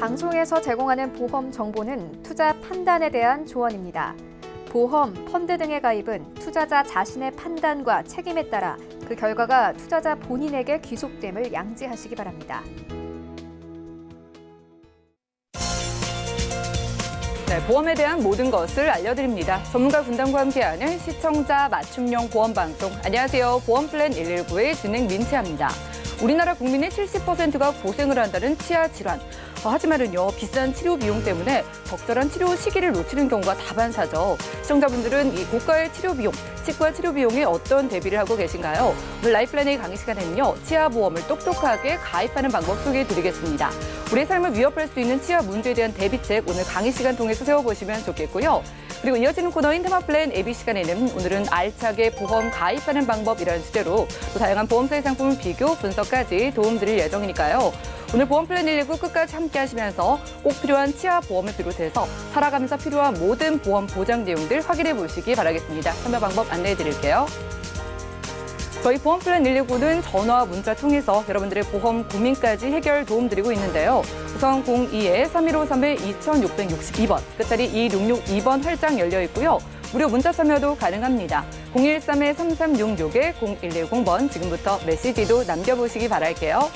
방송에서 제공하는 보험 정보는 투자 판단에 대한 조언입니다. 보험, 펀드 등의 가입은 투자자 자신의 판단과 책임에 따라 그 결과가 투자자 본인에게 귀속됨을 양지하시기 바랍니다. 네, 보험에 대한 모든 것을 알려드립니다. 전문가 군단과 함께하는 시청자 맞춤형 보험 방송. 안녕하세요. 보험플랜 119의 진행 민채합니다. 우리나라 국민의 70%가 고생을 한다는 치아 질환. 하지만은요, 비싼 치료 비용 때문에 적절한 치료 시기를 놓치는 경우가 다반사죠. 시청자분들은 이 고가의 치료 비용, 치과 치료 비용에 어떤 대비를 하고 계신가요? 오늘 라이플랜의 강의 시간에는요, 치아 보험을 똑똑하게 가입하는 방법 소개해드리겠습니다. 우리의 삶을 위협할 수 있는 치아 문제에 대한 대비책 오늘 강의 시간 통해서 세워보시면 좋겠고요. 그리고 이어지는 코너인 테마플랜 AB 시간에는 오늘은 알차게 보험 가입하는 방법이라는 주제로 또 다양한 보험사의 상품 비교, 분석까지 도움드릴 예정이니까요. 오늘 보험플랜 119 끝까지 함께 하시면서 꼭 필요한 치아 보험을 비롯해서 살아가면서 필요한 모든 보험 보장 내용들 확인해 보시기 바라겠습니다. 참여 방법 안내해 드릴게요. 저희 보험플랜 119는 전화와 문자 통해서 여러분들의 보험 고민까지 해결 도움드리고 있는데요. 우선 02-3153-2662번, 끝자리 2662번 활짝 열려 있고요. 무료 문자 참여도 가능합니다. 013-3366-0110번 지금부터 메시지도 남겨보시기 바랄게요.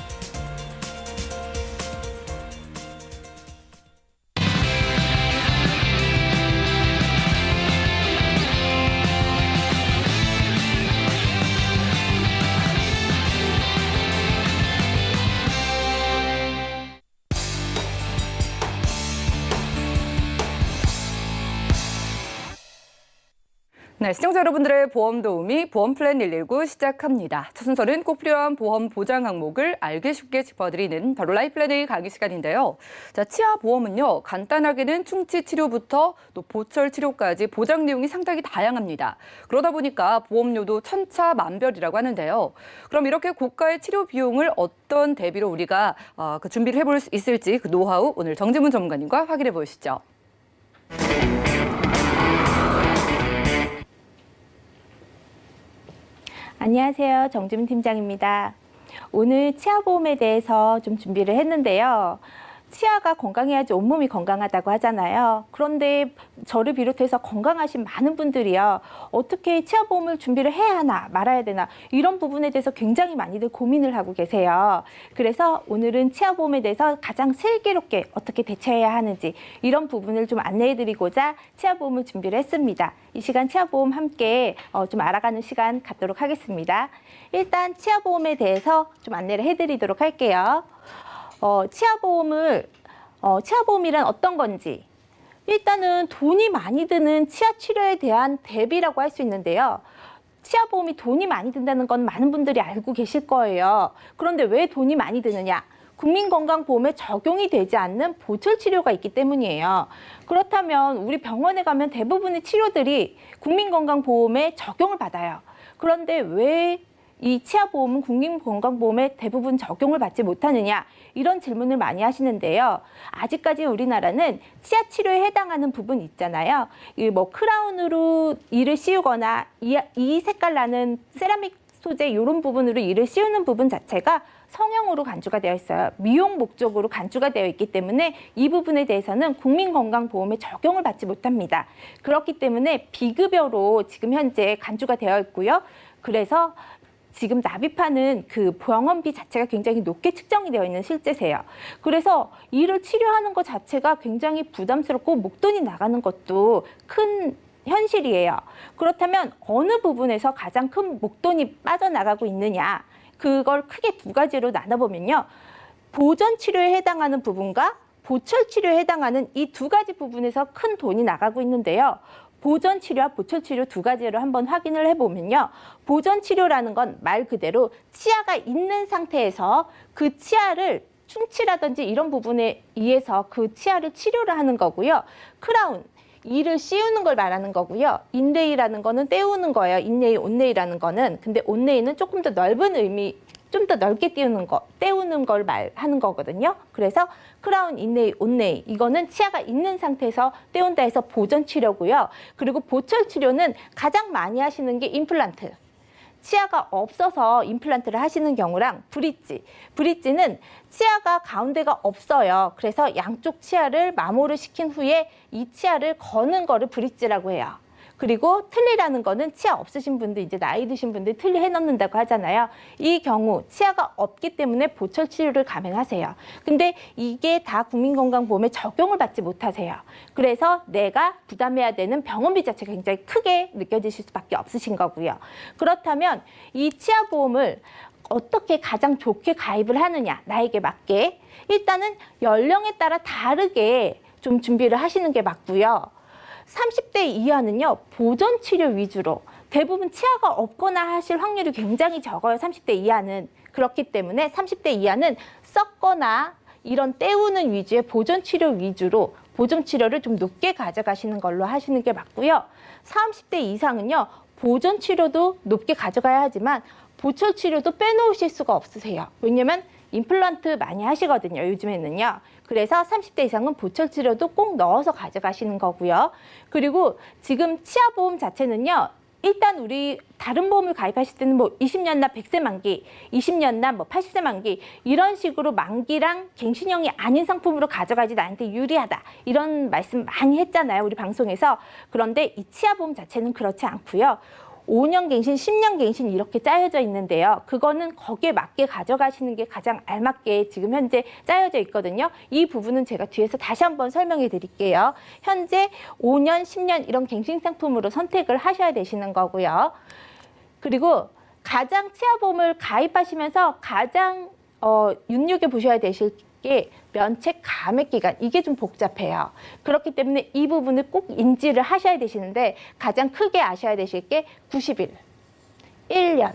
네, 시청자 여러분들의 보험 도우미 보험플랜 119 시작합니다. 첫 순서는 꼭 필요한 보험 보장 항목을 알기 쉽게 짚어드리는 바로 라이플랜의 강의 시간인데요. 자, 치아 보험은요, 간단하게는 충치 치료부터 또 보철 치료까지 보장 내용이 상당히 다양합니다. 그러다 보니까 보험료도 천차만별이라고 하는데요. 그럼 이렇게 고가의 치료 비용을 어떤 대비로 우리가 준비를 해볼 수 있을지 그 노하우 오늘 정지문 전문가님과 확인해 보시죠. 안녕하세요. 정지민 팀장입니다. 오늘 치아보험에 대해서 좀 준비를 했는데요. 치아가 건강해야지 온몸이 건강하다고 하잖아요. 그런데 저를 비롯해서 건강하신 많은 분들이요. 어떻게 치아보험을 준비를 해야 하나 말아야 되나 이런 부분에 대해서 굉장히 많이들 고민을 하고 계세요. 그래서 오늘은 치아보험에 대해서 가장 슬기롭게 어떻게 대처해야 하는지 이런 부분을 좀 안내해드리고자 치아보험을 준비를 했습니다. 이 시간 치아보험 함께 좀 알아가는 시간 갖도록 하겠습니다. 일단 치아보험에 대해서 좀 안내를 해드리도록 할게요. 치아보험이란 어떤 건지 일단은 돈이 많이 드는 치아 치료에 대한 대비라고 할 수 있는데요. 치아보험이 돈이 많이 든다는 건 많은 분들이 알고 계실 거예요. 그런데 왜 돈이 많이 드느냐? 국민건강보험에 적용이 되지 않는 보철 치료가 있기 때문이에요. 그렇다면 우리 병원에 가면 대부분의 치료들이 국민건강보험에 적용을 받아요. 그런데 왜 이 치아보험은 국민건강보험에 대부분 적용을 받지 못하느냐 이런 질문을 많이 하시는데요. 아직까지 우리나라는 치아 치료에 해당하는 부분 있잖아요. 뭐 크라운으로 이를 씌우거나 이 색깔 나는 세라믹 소재 이런 부분으로 이를 씌우는 부분 자체가 성형으로 간주가 되어 있어요. 미용 목적으로 간주가 되어 있기 때문에 이 부분에 대해서는 국민건강보험에 적용을 받지 못합니다. 그렇기 때문에 비급여로 지금 현재 간주가 되어 있고요. 그래서 지금 납입하는 그 병원비 자체가 굉장히 높게 측정이 되어 있는 실제세요. 그래서 이를 치료하는 것 자체가 굉장히 부담스럽고 목돈이 나가는 것도 큰 현실이에요. 그렇다면 어느 부분에서 가장 큰 목돈이 빠져나가고 있느냐? 그걸 크게 두 가지로 나눠보면요. 보전 치료에 해당하는 부분과 보철 치료에 해당하는 이 두 가지 부분에서 큰 돈이 나가고 있는데요. 보전 치료와 보철 치료 두 가지로 한번 확인을 해보면요. 보전 치료라는 건 말 그대로 치아가 있는 상태에서 그 치아를 충치라든지 이런 부분에 의해서 그 치아를 치료를 하는 거고요. 크라운, 이를 씌우는 걸 말하는 거고요. 인레이라는 거는 떼우는 거예요. 인레이, 온레이라는 거는. 근데 온레이는 조금 더 넓은 의미, 좀 더 넓게 떼우는 걸 말하는 거거든요. 그래서 크라운, 인레이, 온레이 이거는 치아가 있는 상태에서 떼운다 해서 보전 치료고요. 그리고 보철 치료는 가장 많이 하시는 게 임플란트. 치아가 없어서 임플란트를 하시는 경우랑 브릿지는 치아가 가운데가 없어요. 그래서 양쪽 치아를 마모를 시킨 후에 이 치아를 거는 거를 브릿지라고 해요. 그리고 틀니라는 거는 치아 없으신 분들, 이제 나이 드신 분들 틀니 해넣는다고 하잖아요. 이 경우 치아가 없기 때문에 보철 치료를 감행하세요. 근데 이게 다 국민건강보험에 적용을 받지 못하세요. 그래서 내가 부담해야 되는 병원비 자체가 굉장히 크게 느껴지실 수밖에 없으신 거고요. 그렇다면 이 치아보험을 어떻게 가장 좋게 가입을 하느냐, 나에게 맞게. 일단은 연령에 따라 다르게 좀 준비를 하시는 게 맞고요. 30대 이하는요, 보존 치료 위주로 대부분 치아가 없거나 하실 확률이 굉장히 적어요. 30대 이하는. 그렇기 때문에 30대 이하는 썩거나 이런 때우는 위주의 보존 치료 위주로 보존 치료를 좀 높게 가져가시는 걸로 하시는 게 맞고요. 30대 이상은요, 보존 치료도 높게 가져가야 하지만 보철 치료도 빼놓으실 수가 없으세요. 왜냐면 임플란트 많이 하시거든요, 요즘에는요. 그래서 30대 이상은 보철 치료도 꼭 넣어서 가져가시는 거고요. 그리고 지금 치아보험 자체는요, 일단 우리 다른 보험을 가입하실 때는 뭐 20년 납 100세 만기, 20년 납 뭐 80세 만기 이런 식으로 만기랑 갱신형이 아닌 상품으로 가져가지 나한테 유리하다. 이런 말씀 많이 했잖아요, 우리 방송에서. 그런데 이 치아보험 자체는 그렇지 않고요. 5년 갱신, 10년 갱신 이렇게 짜여져 있는데요. 그거는 거기에 맞게 가져가시는 게 가장 알맞게 지금 현재 짜여져 있거든요. 이 부분은 제가 뒤에서 다시 한번 설명해 드릴게요. 현재 5년, 10년 이런 갱신 상품으로 선택을 하셔야 되시는 거고요. 그리고 가장 치아보험을 가입하시면서 가장 눈여겨보셔야 되실 게 면책 감액 기간, 이게 좀 복잡해요. 그렇기 때문에 이 부분을 꼭 인지를 하셔야 되시는데 가장 크게 아셔야 되실 게 90일, 1년,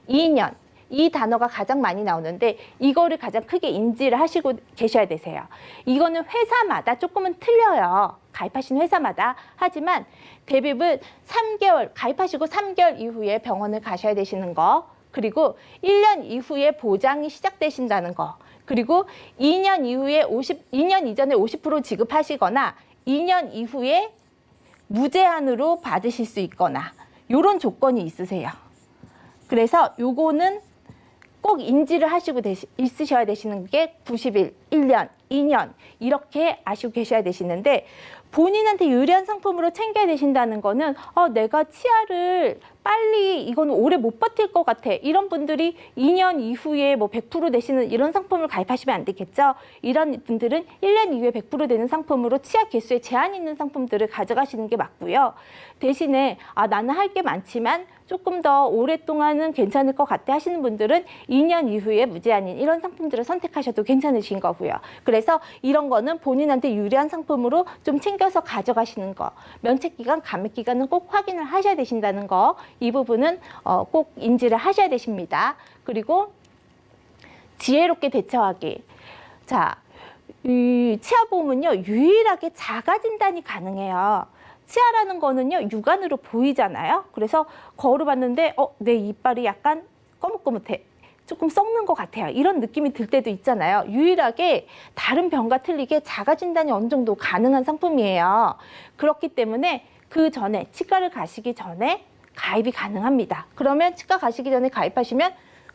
2년 이 단어가 가장 많이 나오는데 이거를 가장 크게 인지를 하시고 계셔야 되세요. 이거는 회사마다 조금은 틀려요. 가입하신 회사마다. 하지만 대부분 3개월, 가입하시고 3개월 이후에 병원을 가셔야 되시는 거, 그리고 1년 이후에 보장이 시작되신다는 거, 그리고 2년 이후에 2년 이전에 50% 지급하시거나 2년 이후에 무제한으로 받으실 수 있거나 이런 조건이 있으세요. 그래서 요거는 꼭 인지를 하시고 있으셔야 되시는 게 90일, 1년, 2년 이렇게 아시고 계셔야 되시는데 본인한테 유리한 상품으로 챙겨야 되신다는 거는 내가 치아를 빨리 이거는 오래 못 버틸 것 같아. 이런 분들이 2년 이후에 뭐 100% 되시는 이런 상품을 가입하시면 안 되겠죠. 이런 분들은 1년 이후에 100% 되는 상품으로 치아 개수에 제한 있는 상품들을 가져가시는 게 맞고요. 대신에 나는 할 게 많지만 조금 더 오랫동안은 괜찮을 것 같아 하시는 분들은 2년 이후에 무제한인 이런 상품들을 선택하셔도 괜찮으신 거고요. 그래서 이런 거는 본인한테 유리한 상품으로 좀 챙겨서 가져가시는 거. 면책기간, 감액기간은 꼭 확인을 하셔야 되신다는 거. 이 부분은 꼭 인지를 하셔야 되십니다. 그리고 지혜롭게 대처하기. 자, 이 치아보험은요, 유일하게 자가 진단이 가능해요. 치아라는 거는요, 육안으로 보이잖아요. 그래서 거울을 봤는데 내 이빨이 약간 거뭇거뭇해. 조금 썩는 것 같아요. 이런 느낌이 들 때도 있잖아요. 유일하게 다른 병과 틀리게 자가 진단이 어느 정도 가능한 상품이에요. 그렇기 때문에 그 전에 치과를 가시기 전에 가입이 가능합니다. 그러면 치과 가시기 전에 가입하시면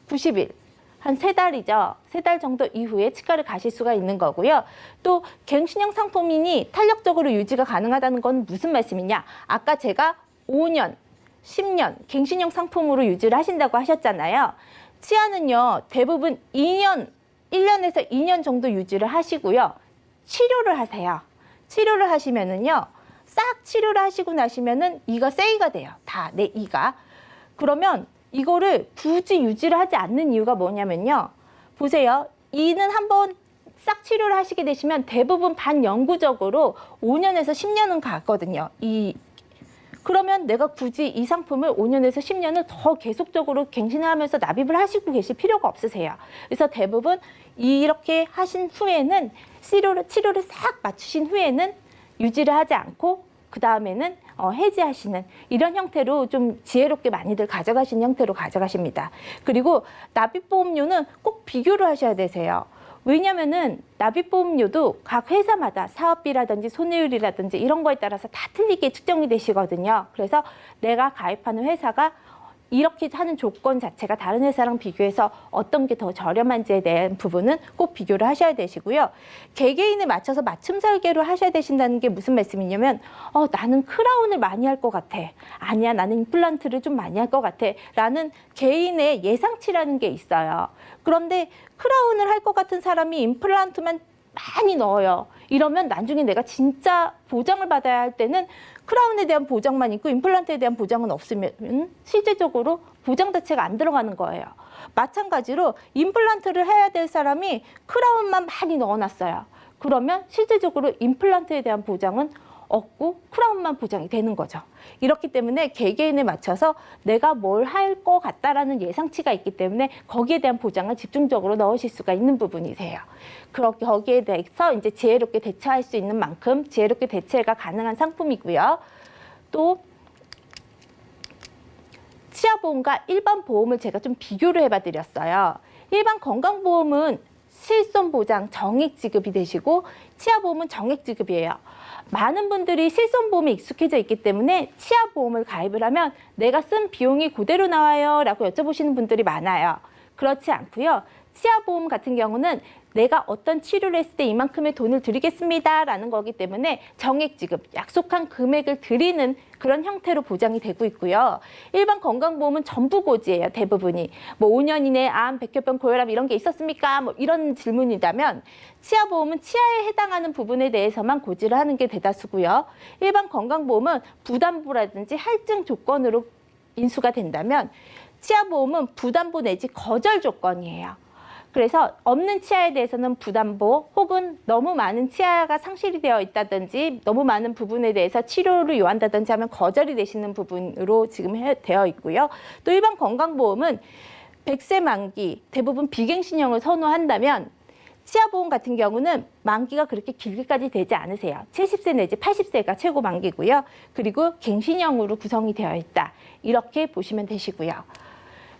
90일, 한 3달이죠. 3달 정도 이후에 치과를 가실 수가 있는 거고요. 또 갱신형 상품이니 탄력적으로 유지가 가능하다는 건 무슨 말씀이냐? 아까 제가 5년, 10년 갱신형 상품으로 유지를 하신다고 하셨잖아요. 치아는요, 대부분 1년에서 2년 정도 유지를 하시고요. 치료를 하세요. 치료를 하시면은요, 싹 치료를 하시고 나시면은 이가 쇠이가 돼요. 다 내 이가. 그러면 이거를 굳이 유지를 하지 않는 이유가 뭐냐면요. 보세요. 이는 한번 싹 치료를 하시게 되시면 대부분 반영구적으로 5년에서 10년은 가거든요. 그러면 내가 굳이 이 상품을 5년에서 10년을 더 계속적으로 갱신을 하면서 납입을 하시고 계실 필요가 없으세요. 그래서 대부분 이렇게 하신 후에는 치료를 싹 맞추신 후에는 유지를 하지 않고 그 다음에는 해지하시는 이런 형태로 좀 지혜롭게 많이들 가져가시는 형태로 가져가십니다. 그리고 납입보험료는 꼭 비교를 하셔야 되세요. 왜냐면은 납입보험료도 각 회사마다 사업비라든지 손해율이라든지 이런 거에 따라서 다 틀리게 측정이 되시거든요. 그래서 내가 가입하는 회사가 이렇게 하는 조건 자체가 다른 회사랑 비교해서 어떤 게 더 저렴한지에 대한 부분은 꼭 비교를 하셔야 되시고요. 개개인에 맞춰서 맞춤 설계를 하셔야 되신다는 게 무슨 말씀이냐면 나는 크라운을 많이 할 것 같아. 아니야, 나는 임플란트를 좀 많이 할 것 같아. 라는 개인의 예상치라는 게 있어요. 그런데 크라운을 할 것 같은 사람이 임플란트만 많이 넣어요. 이러면 나중에 내가 진짜 보장을 받아야 할 때는 크라운에 대한 보장만 있고 임플란트에 대한 보장은 없으면 실질적으로 보장 자체가 안 들어가는 거예요. 마찬가지로 임플란트를 해야 될 사람이 크라운만 많이 넣어놨어요. 그러면 실질적으로 임플란트에 대한 보장은 없고 크라운만 보장이 되는 거죠. 이렇기 때문에 개개인에 맞춰서 내가 뭘 할 것 같다라는 예상치가 있기 때문에 거기에 대한 보장을 집중적으로 넣으실 수가 있는 부분이세요. 그렇게 거기에 대해서 이제 지혜롭게 대처할 수 있는 만큼 지혜롭게 대처가 가능한 상품이고요. 또 치아보험과 일반 보험을 제가 좀 비교를 해봐 드렸어요. 일반 건강보험은 실손보장 정액 지급이 되시고 치아보험은 정액 지급이에요. 많은 분들이 실손보험에 익숙해져 있기 때문에 치아보험을 가입을 하면 내가 쓴 비용이 그대로 나와요 라고 여쭤보시는 분들이 많아요. 그렇지 않고요. 치아보험 같은 경우는 내가 어떤 치료를 했을 때 이만큼의 돈을 드리겠습니다 라는 거기 때문에 정액 지급, 약속한 금액을 드리는 그런 형태로 보장이 되고 있고요. 일반 건강보험은 전부 고지예요. 대부분이. 뭐 5년 이내에 암, 백혈병, 고혈압 이런 게 있었습니까? 뭐 이런 질문이라면 치아보험은 치아에 해당하는 부분에 대해서만 고지를 하는 게 대다수고요. 일반 건강보험은 부담보라든지 할증 조건으로 인수가 된다면 치아보험은 부담보 내지 거절 조건이에요. 그래서 없는 치아에 대해서는 부담보 혹은 너무 많은 치아가 상실이 되어 있다든지 너무 많은 부분에 대해서 치료를 요한다든지 하면 거절이 되시는 부분으로 지금 되어 있고요. 또 일반 건강보험은 100세 만기 대부분 비갱신형을 선호한다면 치아보험 같은 경우는 만기가 그렇게 길게까지 되지 않으세요. 70세 내지 80세가 최고 만기고요. 그리고 갱신형으로 구성이 되어 있다. 이렇게 보시면 되시고요.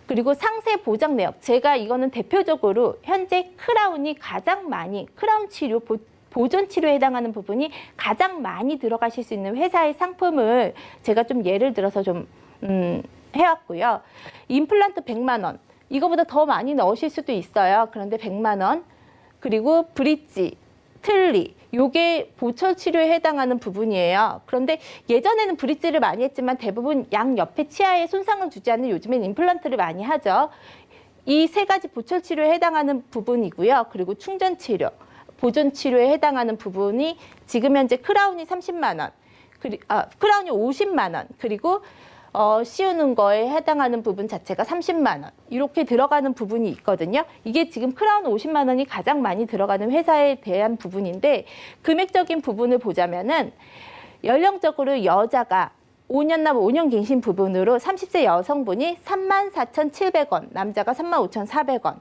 그리고 상세 보장 내역. 제가 이거는 대표적으로 현재 크라운이 가장 많이, 크라운 치료, 보존 치료에 해당하는 부분이 가장 많이 들어가실 수 있는 회사의 상품을 제가 좀 예를 들어서 좀 해왔고요. 임플란트 100만 원. 이거보다 더 많이 넣으실 수도 있어요. 그런데 100만 원. 그리고 브릿지, 틀니. 요게 보철 치료에 해당하는 부분이에요. 그런데 예전에는 브릿지를 많이 했지만 대부분 양옆에 치아에 손상을 주지 않는 요즘엔 임플란트를 많이 하죠. 이 세 가지 보철 치료에 해당하는 부분이고요. 그리고 충전 치료, 보존 치료에 해당하는 부분이 지금 현재 크라운이 30만 원, 크라운이 50만 원, 그리고 씌우는 거에 해당하는 부분 자체가 30만 원 이렇게 들어가는 부분이 있거든요. 이게 지금 크라운 50만 원이 가장 많이 들어가는 회사에 대한 부분인데 금액적인 부분을 보자면은 연령적으로 여자가 5년납 5년 갱신 부분으로 30세 여성분이 34,700원, 남자가 35,400원,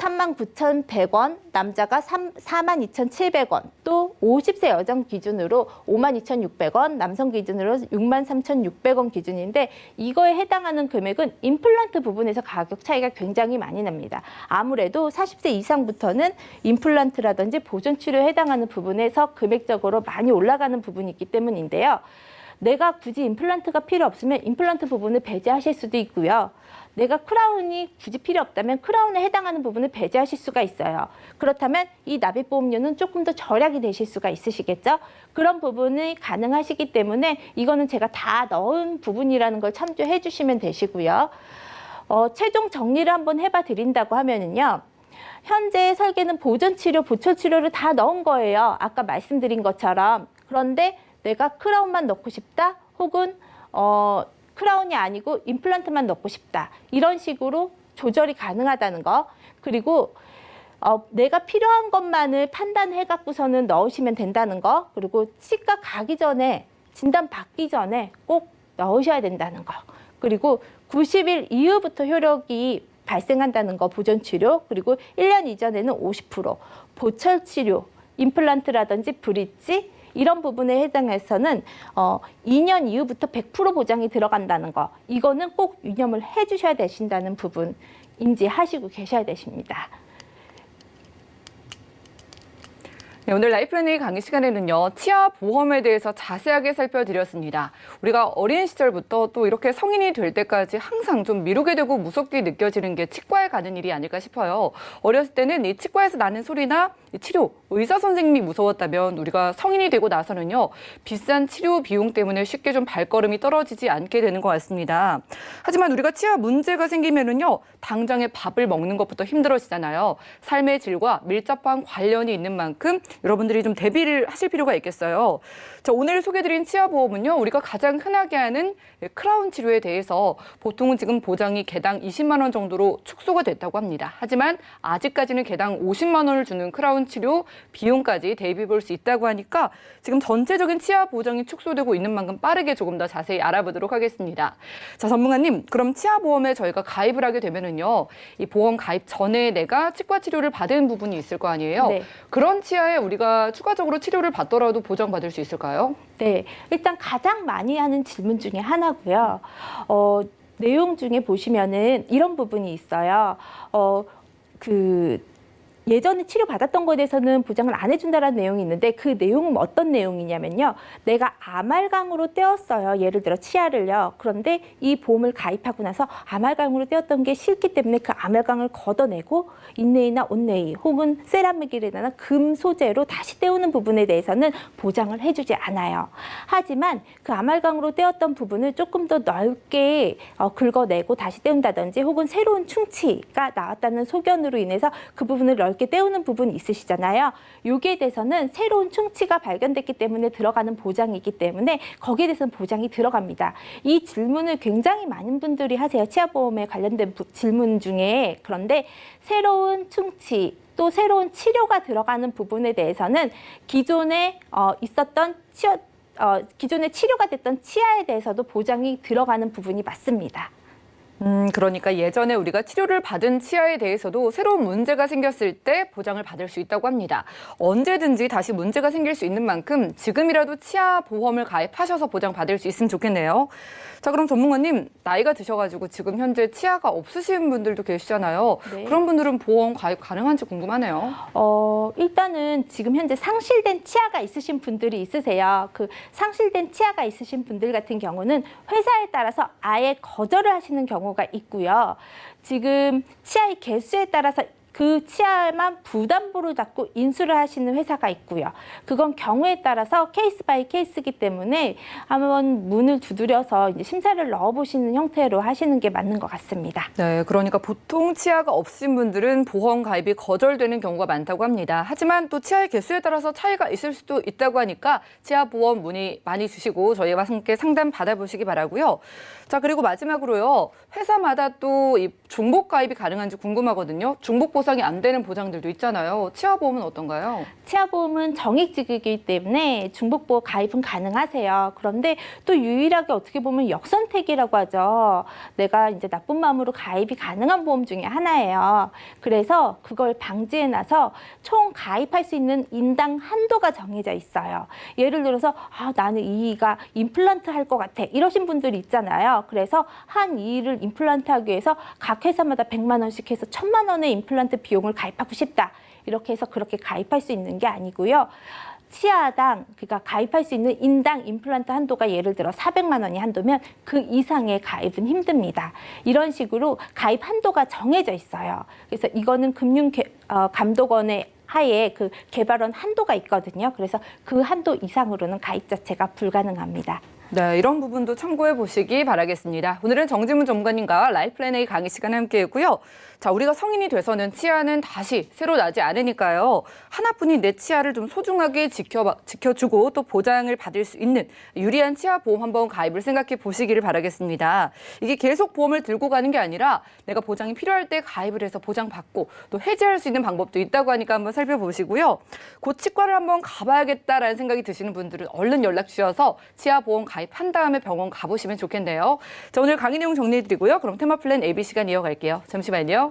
39,100원, 남자가 42,700원, 또 50세 여성 기준으로 52,600원, 남성 기준으로 63,600원 기준인데 이거에 해당하는 금액은 임플란트 부분에서 가격 차이가 굉장히 많이 납니다. 아무래도 40세 이상부터는 임플란트라든지 보존 치료에 해당하는 부분에서 금액적으로 많이 올라가는 부분이 있기 때문인데요. 내가 굳이 임플란트가 필요 없으면 임플란트 부분을 배제하실 수도 있고요. 내가 크라운이 굳이 필요 없다면 크라운에 해당하는 부분을 배제하실 수가 있어요. 그렇다면 이 납입보험료는 조금 더 절약이 되실 수가 있으시겠죠? 그런 부분이 가능하시기 때문에 이거는 제가 다 넣은 부분이라는 걸 참조해 주시면 되시고요. 최종 정리를 한번 해봐 드린다고 하면은요. 현재 설계는 보존치료, 보철치료를 다 넣은 거예요. 아까 말씀드린 것처럼. 그런데 내가 크라운만 넣고 싶다 혹은 크라운이 아니고 임플란트만 넣고 싶다 이런 식으로 조절이 가능하다는 거 그리고 내가 필요한 것만을 판단해 갖고서는 넣으시면 된다는 거 그리고 치과 가기 전에 진단 받기 전에 꼭 넣으셔야 된다는 거 그리고 90일 이후부터 효력이 발생한다는 거 보존치료 그리고 1년 이전에는 50% 보철치료 임플란트라든지 브릿지 이런 부분에 해당해서는 2년 이후부터 100% 보장이 들어간다는 거 이거는 꼭 유념을 해주셔야 되신다는 부분 인지하시고 계셔야 되십니다. 네, 오늘 라이프플랜 강의 시간에는요, 치아 보험에 대해서 자세하게 살펴드렸습니다. 우리가 어린 시절부터 또 이렇게 성인이 될 때까지 항상 좀 미루게 되고 무섭게 느껴지는 게 치과에 가는 일이 아닐까 싶어요. 어렸을 때는 이 치과에서 나는 소리나 이 치료, 의사 선생님이 무서웠다면 우리가 성인이 되고 나서는요, 비싼 치료 비용 때문에 쉽게 좀 발걸음이 떨어지지 않게 되는 것 같습니다. 하지만 우리가 치아 문제가 생기면은요, 당장에 밥을 먹는 것부터 힘들어지잖아요. 삶의 질과 밀접한 관련이 있는 만큼 여러분들이 좀 대비를 하실 필요가 있겠어요. 자, 오늘 소개드린 치아보험은요, 우리가 가장 흔하게 하는 크라운 치료에 대해서 보통은 지금 보장이 개당 20만 원 정도로 축소가 됐다고 합니다. 하지만 아직까지는 개당 50만 원을 주는 크라운 치료 비용까지 대비해 볼 수 있다고 하니까 지금 전체적인 치아 보장이 축소되고 있는 만큼 빠르게 조금 더 자세히 알아보도록 하겠습니다. 자, 전문가님, 그럼 치아보험에 저희가 가입을 하게 되면은요, 이 보험 가입 전에 내가 치과 치료를 받은 부분이 있을 거 아니에요? 네. 그런 치아에 우리가 추가적으로 치료를 받더라도 보장받을 수 있을까요? 네, 일단 가장 많이 하는 질문 중에 하나고요. 내용 중에 보시면은 이런 부분이 있어요. 예전에 치료받았던 거에 대해서는 보장을 안 해준다는 내용이 있는데 그 내용은 어떤 내용이냐면요. 내가 아말강으로 떼었어요. 예를 들어 치아를요. 그런데 이 보험을 가입하고 나서 아말강으로 떼었던 게 싫기 때문에 그 아말강을 걷어내고 인레이나 온레이 혹은 세라믹이나 금 소재로 다시 떼우는 부분에 대해서는 보장을 해주지 않아요. 하지만 그 아말강으로 떼었던 부분을 조금 더 넓게 긁어내고 다시 떼운다든지 혹은 새로운 충치가 나왔다는 소견으로 인해서 그 부분을 넓게 떼우는 부분이 있으시잖아요. 여기에 대해서는 새로운 충치가 발견됐기 때문에 들어가는 보장이기 때문에 거기에 대해서는 보장이 들어갑니다. 이 질문을 굉장히 많은 분들이 하세요. 치아보험에 관련된 질문 중에. 그런데 새로운 충치 또 새로운 치료가 들어가는 부분에 대해서는 기존에 있었던 기존에 치료가 됐던 치아에 대해서도 보장이 들어가는 부분이 맞습니다. 그러니까 예전에 우리가 치료를 받은 치아에 대해서도 새로운 문제가 생겼을 때 보장을 받을 수 있다고 합니다. 언제든지 다시 문제가 생길 수 있는 만큼 지금이라도 치아 보험을 가입하셔서 보장 받을 수 있으면 좋겠네요. 자, 그럼 전문가님, 나이가 드셔가지고 지금 현재 치아가 없으신 분들도 계시잖아요. 네. 그런 분들은 보험 가입 가능한지 궁금하네요. 일단은 지금 현재 상실된 치아가 있으신 분들이 있으세요. 그 상실된 치아가 있으신 분들 같은 경우는 회사에 따라서 아예 거절을 하시는 경우가 있고요. 지금 치아의 개수에 따라서 그 치아만 부담보로 잡고 인수를 하시는 회사가 있고요. 그건 경우에 따라서 케이스 바이 케이스이기 때문에 한번 문을 두드려서 이제 심사를 넣어보시는 형태로 하시는 게 맞는 것 같습니다. 네, 그러니까 보통 치아가 없으신 분들은 보험 가입이 거절되는 경우가 많다고 합니다. 하지만 또 치아의 개수에 따라서 차이가 있을 수도 있다고 하니까 치아 보험 문의 많이 주시고 저희와 함께 상담 받아보시기 바라고요. 자, 그리고 마지막으로요. 회사마다 또 이 중복 가입이 가능한지 궁금하거든요. 중복 보상이 안 되는 보장들도 있잖아요. 치아보험은 어떤가요? 치아보험은 정액직이기 때문에 중복보험 가입은 가능하세요. 그런데 또 유일하게 어떻게 보면 역선택이라고 하죠. 내가 이제 나쁜 마음으로 가입이 가능한 보험 중에 하나예요. 그래서 그걸 방지해놔서 총 가입할 수 있는 인당 한도가 정해져 있어요. 예를 들어서 나는 이가 임플란트 할 것 같아 이러신 분들이 있잖아요. 그래서 한 이를 임플란트 하기 위해서 각 회사마다 100만 원씩 해서 1000만 원의 임플란트 비용을 가입하고 싶다. 이렇게 해서 그렇게 가입할 수 있는 게 아니고요. 치아당, 그러니까 가입할 수 있는 인당 임플란트 한도가 예를 들어 400만 원이 한도면 그 이상의 가입은 힘듭니다. 이런 식으로 가입 한도가 정해져 있어요. 그래서 이거는 금융감독원의 하에 그 개발원 한도가 있거든요. 그래서 그 한도 이상으로는 가입 자체가 불가능합니다. 네, 이런 부분도 참고해 보시기 바라겠습니다. 오늘은 정지문 전문가님과 라이프플랜 A 강의 시간 함께했고요. 자, 우리가 성인이 돼서는 치아는 다시 새로 나지 않으니까요. 하나뿐인 내 치아를 좀 소중하게 지켜주고 또 보장을 받을 수 있는 유리한 치아 보험 한번 가입을 생각해 보시기를 바라겠습니다. 이게 계속 보험을 들고 가는 게 아니라 내가 보장이 필요할 때 가입을 해서 보장받고 또 해지할 수 있는 방법도 있다고 하니까 한번 살펴보시고요. 곧 치과를 한번 가봐야겠다라는 생각이 드시는 분들은 얼른 연락 주셔서 치아 보험 가입한 다음에 병원 가보시면 좋겠네요. 자, 오늘 강의 내용 정리해드리고요. 그럼 테마플랜 AB 시간 이어갈게요. 잠시만요.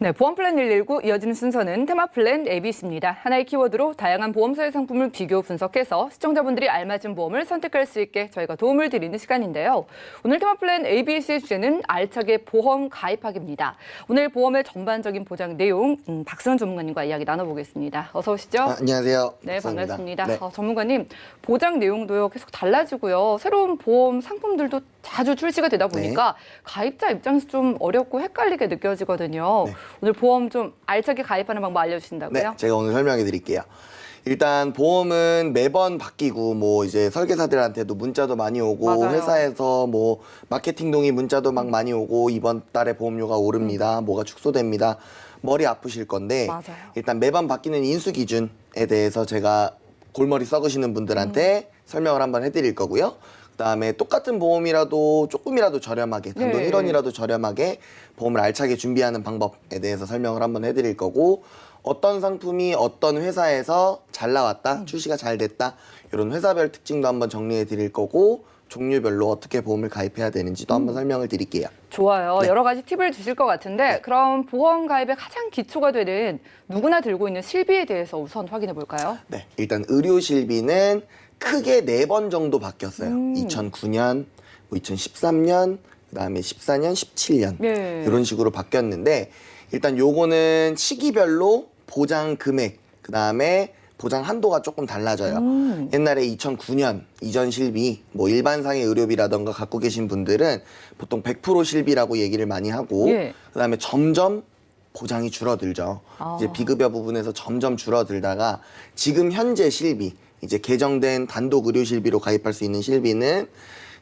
네, 보험 플랜 119 이어지는 순서는 테마 플랜 ABC입니다. 하나의 키워드로 다양한 보험사의 상품을 비교 분석해서 시청자분들이 알맞은 보험을 선택할 수 있게 저희가 도움을 드리는 시간인데요. 오늘 테마 플랜 ABC의 주제는 알차게 보험 가입하기입니다. 오늘 보험의 전반적인 보장 내용 박수현 전문가님과 이야기 나눠보겠습니다. 어서 오시죠. 안녕하세요. 네, 박수현입니다. 반갑습니다. 네. 전문가님, 보장 내용도요 계속 달라지고요. 새로운 보험 상품들도 자주 출시가 되다 보니까 가입자 입장에서 좀 어렵고 헷갈리게 느껴지거든요. 네. 오늘 보험 좀 알차게 가입하는 방법 알려주신다고요? 네, 제가 오늘 설명해 드릴게요. 일단 보험은 매번 바뀌고 뭐 이제 설계사들한테도 문자도 많이 오고 맞아요. 회사에서 뭐 마케팅 동의 문자도 막 많이 오고 이번 달에 보험료가 오릅니다. 뭐가 축소됩니다. 머리 아프실 건데 맞아요. 일단 매번 바뀌는 인수 기준에 대해서 제가 골머리 썩으시는 분들한테 설명을 한번 해드릴 거고요. 그다음에 똑같은 보험이라도 조금이라도 저렴하게 단돈 네. 1원이라도 저렴하게 보험을 알차게 준비하는 방법에 대해서 설명을 한번 해드릴 거고 어떤 상품이 어떤 회사에서 잘 나왔다 출시가 잘 됐다 이런 회사별 특징도 한번 정리해 드릴 거고 종류별로 어떻게 보험을 가입해야 되는지도 한번 설명을 드릴게요. 좋아요. 네. 여러 가지 팁을 주실 것 같은데 그럼 보험 가입의 가장 기초가 되는 누구나 들고 있는 실비에 대해서 우선 확인해 볼까요? 네, 일단 의료 실비는 크게 4번 정도 바뀌었어요. 2009년, 뭐 2013년, 그다음에 14년, 17년 네. 이런 식으로 바뀌었는데 일단 요거는 시기별로 보장 금액, 그다음에 보장 한도가 조금 달라져요. 옛날에 2009년 이전 실비, 뭐 일반상의 의료비라던가 갖고 계신 분들은 보통 100% 실비라고 얘기를 많이 하고 예. 그다음에 점점 보장이 줄어들죠. 이제 비급여 부분에서 점점 줄어들다가 지금 현재 실비, 이제 개정된 단독 의료 실비로 가입할 수 있는 실비는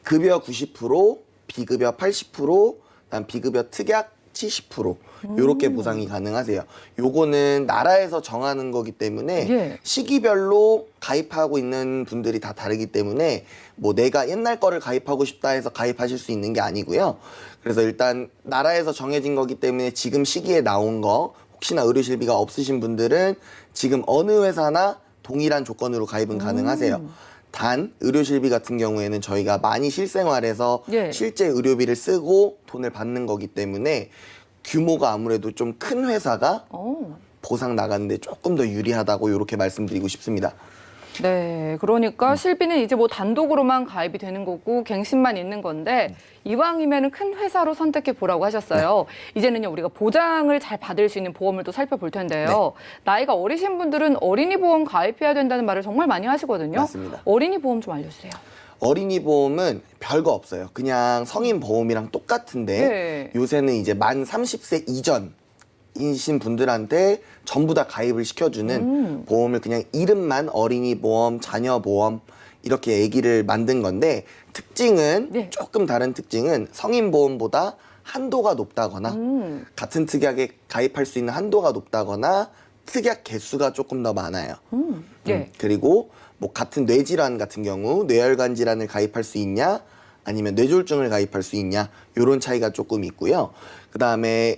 급여 90%, 비급여 80%, 그다음 비급여 특약 70% 요렇게 보상이 가능하세요. 요거는 나라에서 정하는 거기 때문에 예. 시기별로 가입하고 있는 분들이 다 다르기 때문에 뭐 내가 옛날 거를 가입하고 싶다 해서 가입하실 수 있는 게 아니고요. 그래서 일단 나라에서 정해진 거기 때문에 지금 시기에 나온 거 혹시나 의료 실비가 없으신 분들은 지금 어느 회사나 동일한 조건으로 가입은 가능하세요. 단 의료 실비 같은 경우에는 저희가 많이 실생활에서 예. 실제 의료비를 쓰고 돈을 받는 거기 때문에 규모가 아무래도 좀 큰 회사가 보상 나가는데 조금 더 유리하다고 이렇게 말씀드리고 싶습니다. 네, 그러니까 실비는 이제 뭐 단독으로만 가입이 되는 거고 갱신만 있는 건데 이왕이면은 큰 회사로 선택해 보라고 하셨어요. 이제는요 우리가 보장을 잘 받을 수 있는 보험을 또 살펴볼 텐데요. 나이가 어리신 분들은 어린이 보험 가입해야 된다는 말을 정말 많이 하시거든요. 맞습니다. 어린이 보험 좀 알려주세요. 어린이 보험은 별거 없어요. 그냥 성인 보험이랑 똑같은데 네. 요새는 이제 만 30세 이전이신 분들한테 전부 다 가입을 시켜주는 보험을 그냥 이름만 어린이 보험, 자녀 보험 이렇게 얘기를 만든 건데 특징은 네. 조금 다른 특징은 성인 보험보다 한도가 높다거나 같은 특약에 가입할 수 있는 한도가 높다거나 특약 개수가 조금 더 많아요. 네. 그리고 뭐 같은 뇌질환 같은 경우 뇌혈관 질환을 가입할 수 있냐 아니면 뇌졸중을 가입할 수 있냐 이런 차이가 조금 있고요. 그다음에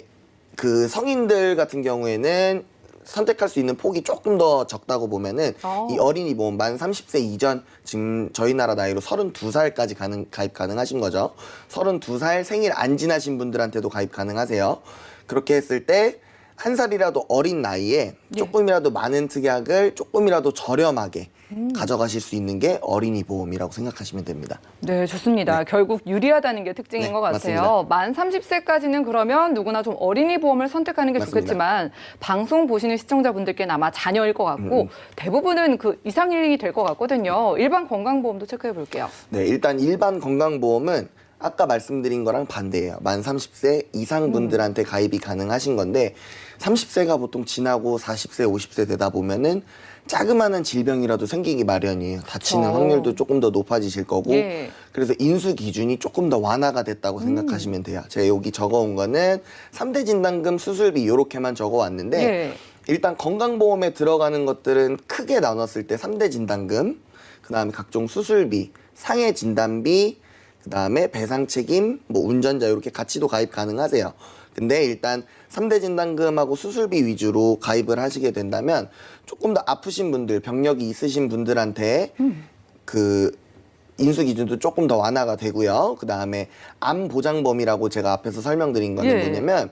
그 성인들 같은 경우에는 선택할 수 있는 폭이 조금 더 적다고 보면은 이 어린이 보험 만 30세 이전 지금 저희 나라 나이로 32살까지 가입 가능하신 거죠. 32살 생일 안 지나신 분들한테도 가입 가능하세요. 그렇게 했을 때 한 살이라도 어린 나이에 조금이라도 많은 특약을 조금이라도 저렴하게 가져가실 수 있는 게 어린이 보험이라고 생각하시면 됩니다. 네, 좋습니다. 결국 유리하다는 게 특징인 네, 것 같아요. 만 30세까지는 그러면 누구나 좀 어린이 보험을 선택하는 게 맞습니다. 좋겠지만 방송 보시는 시청자분들께는 아마 자녀일 것 같고 대부분은 그 이상이 될 것 같거든요. 일반 건강보험도 체크해 볼게요. 네, 일단 일반 건강보험은 아까 말씀드린 거랑 반대예요. 만 30세 이상 분들한테 가입이 가능하신 건데 30세가 보통 지나고 40세, 50세 되다 보면은 자그마한 질병이라도 생기기 마련이에요. 다치는 그렇죠. 확률도 조금 더 높아지실 거고 예. 그래서 인수 기준이 조금 더 완화가 됐다고 생각하시면 돼요. 제가 여기 적어온 거는 3대 진단금 수술비 이렇게만 적어왔는데 예. 일단 건강보험에 들어가는 것들은 크게 나눴을 때 3대 진단금, 그다음에 각종 수술비, 상해 진단비, 그다음에 배상 책임, 뭐 운전자 이렇게 같이도 가입 가능하세요. 근데 일단 3대 진단금하고 수술비 위주로 가입을 하시게 된다면 조금 더 아프신 분들, 병력이 있으신 분들한테 그 인수 기준도 조금 더 완화가 되고요. 그다음에 암 보장범위라고 제가 앞에서 설명드린 거는 예. 뭐냐면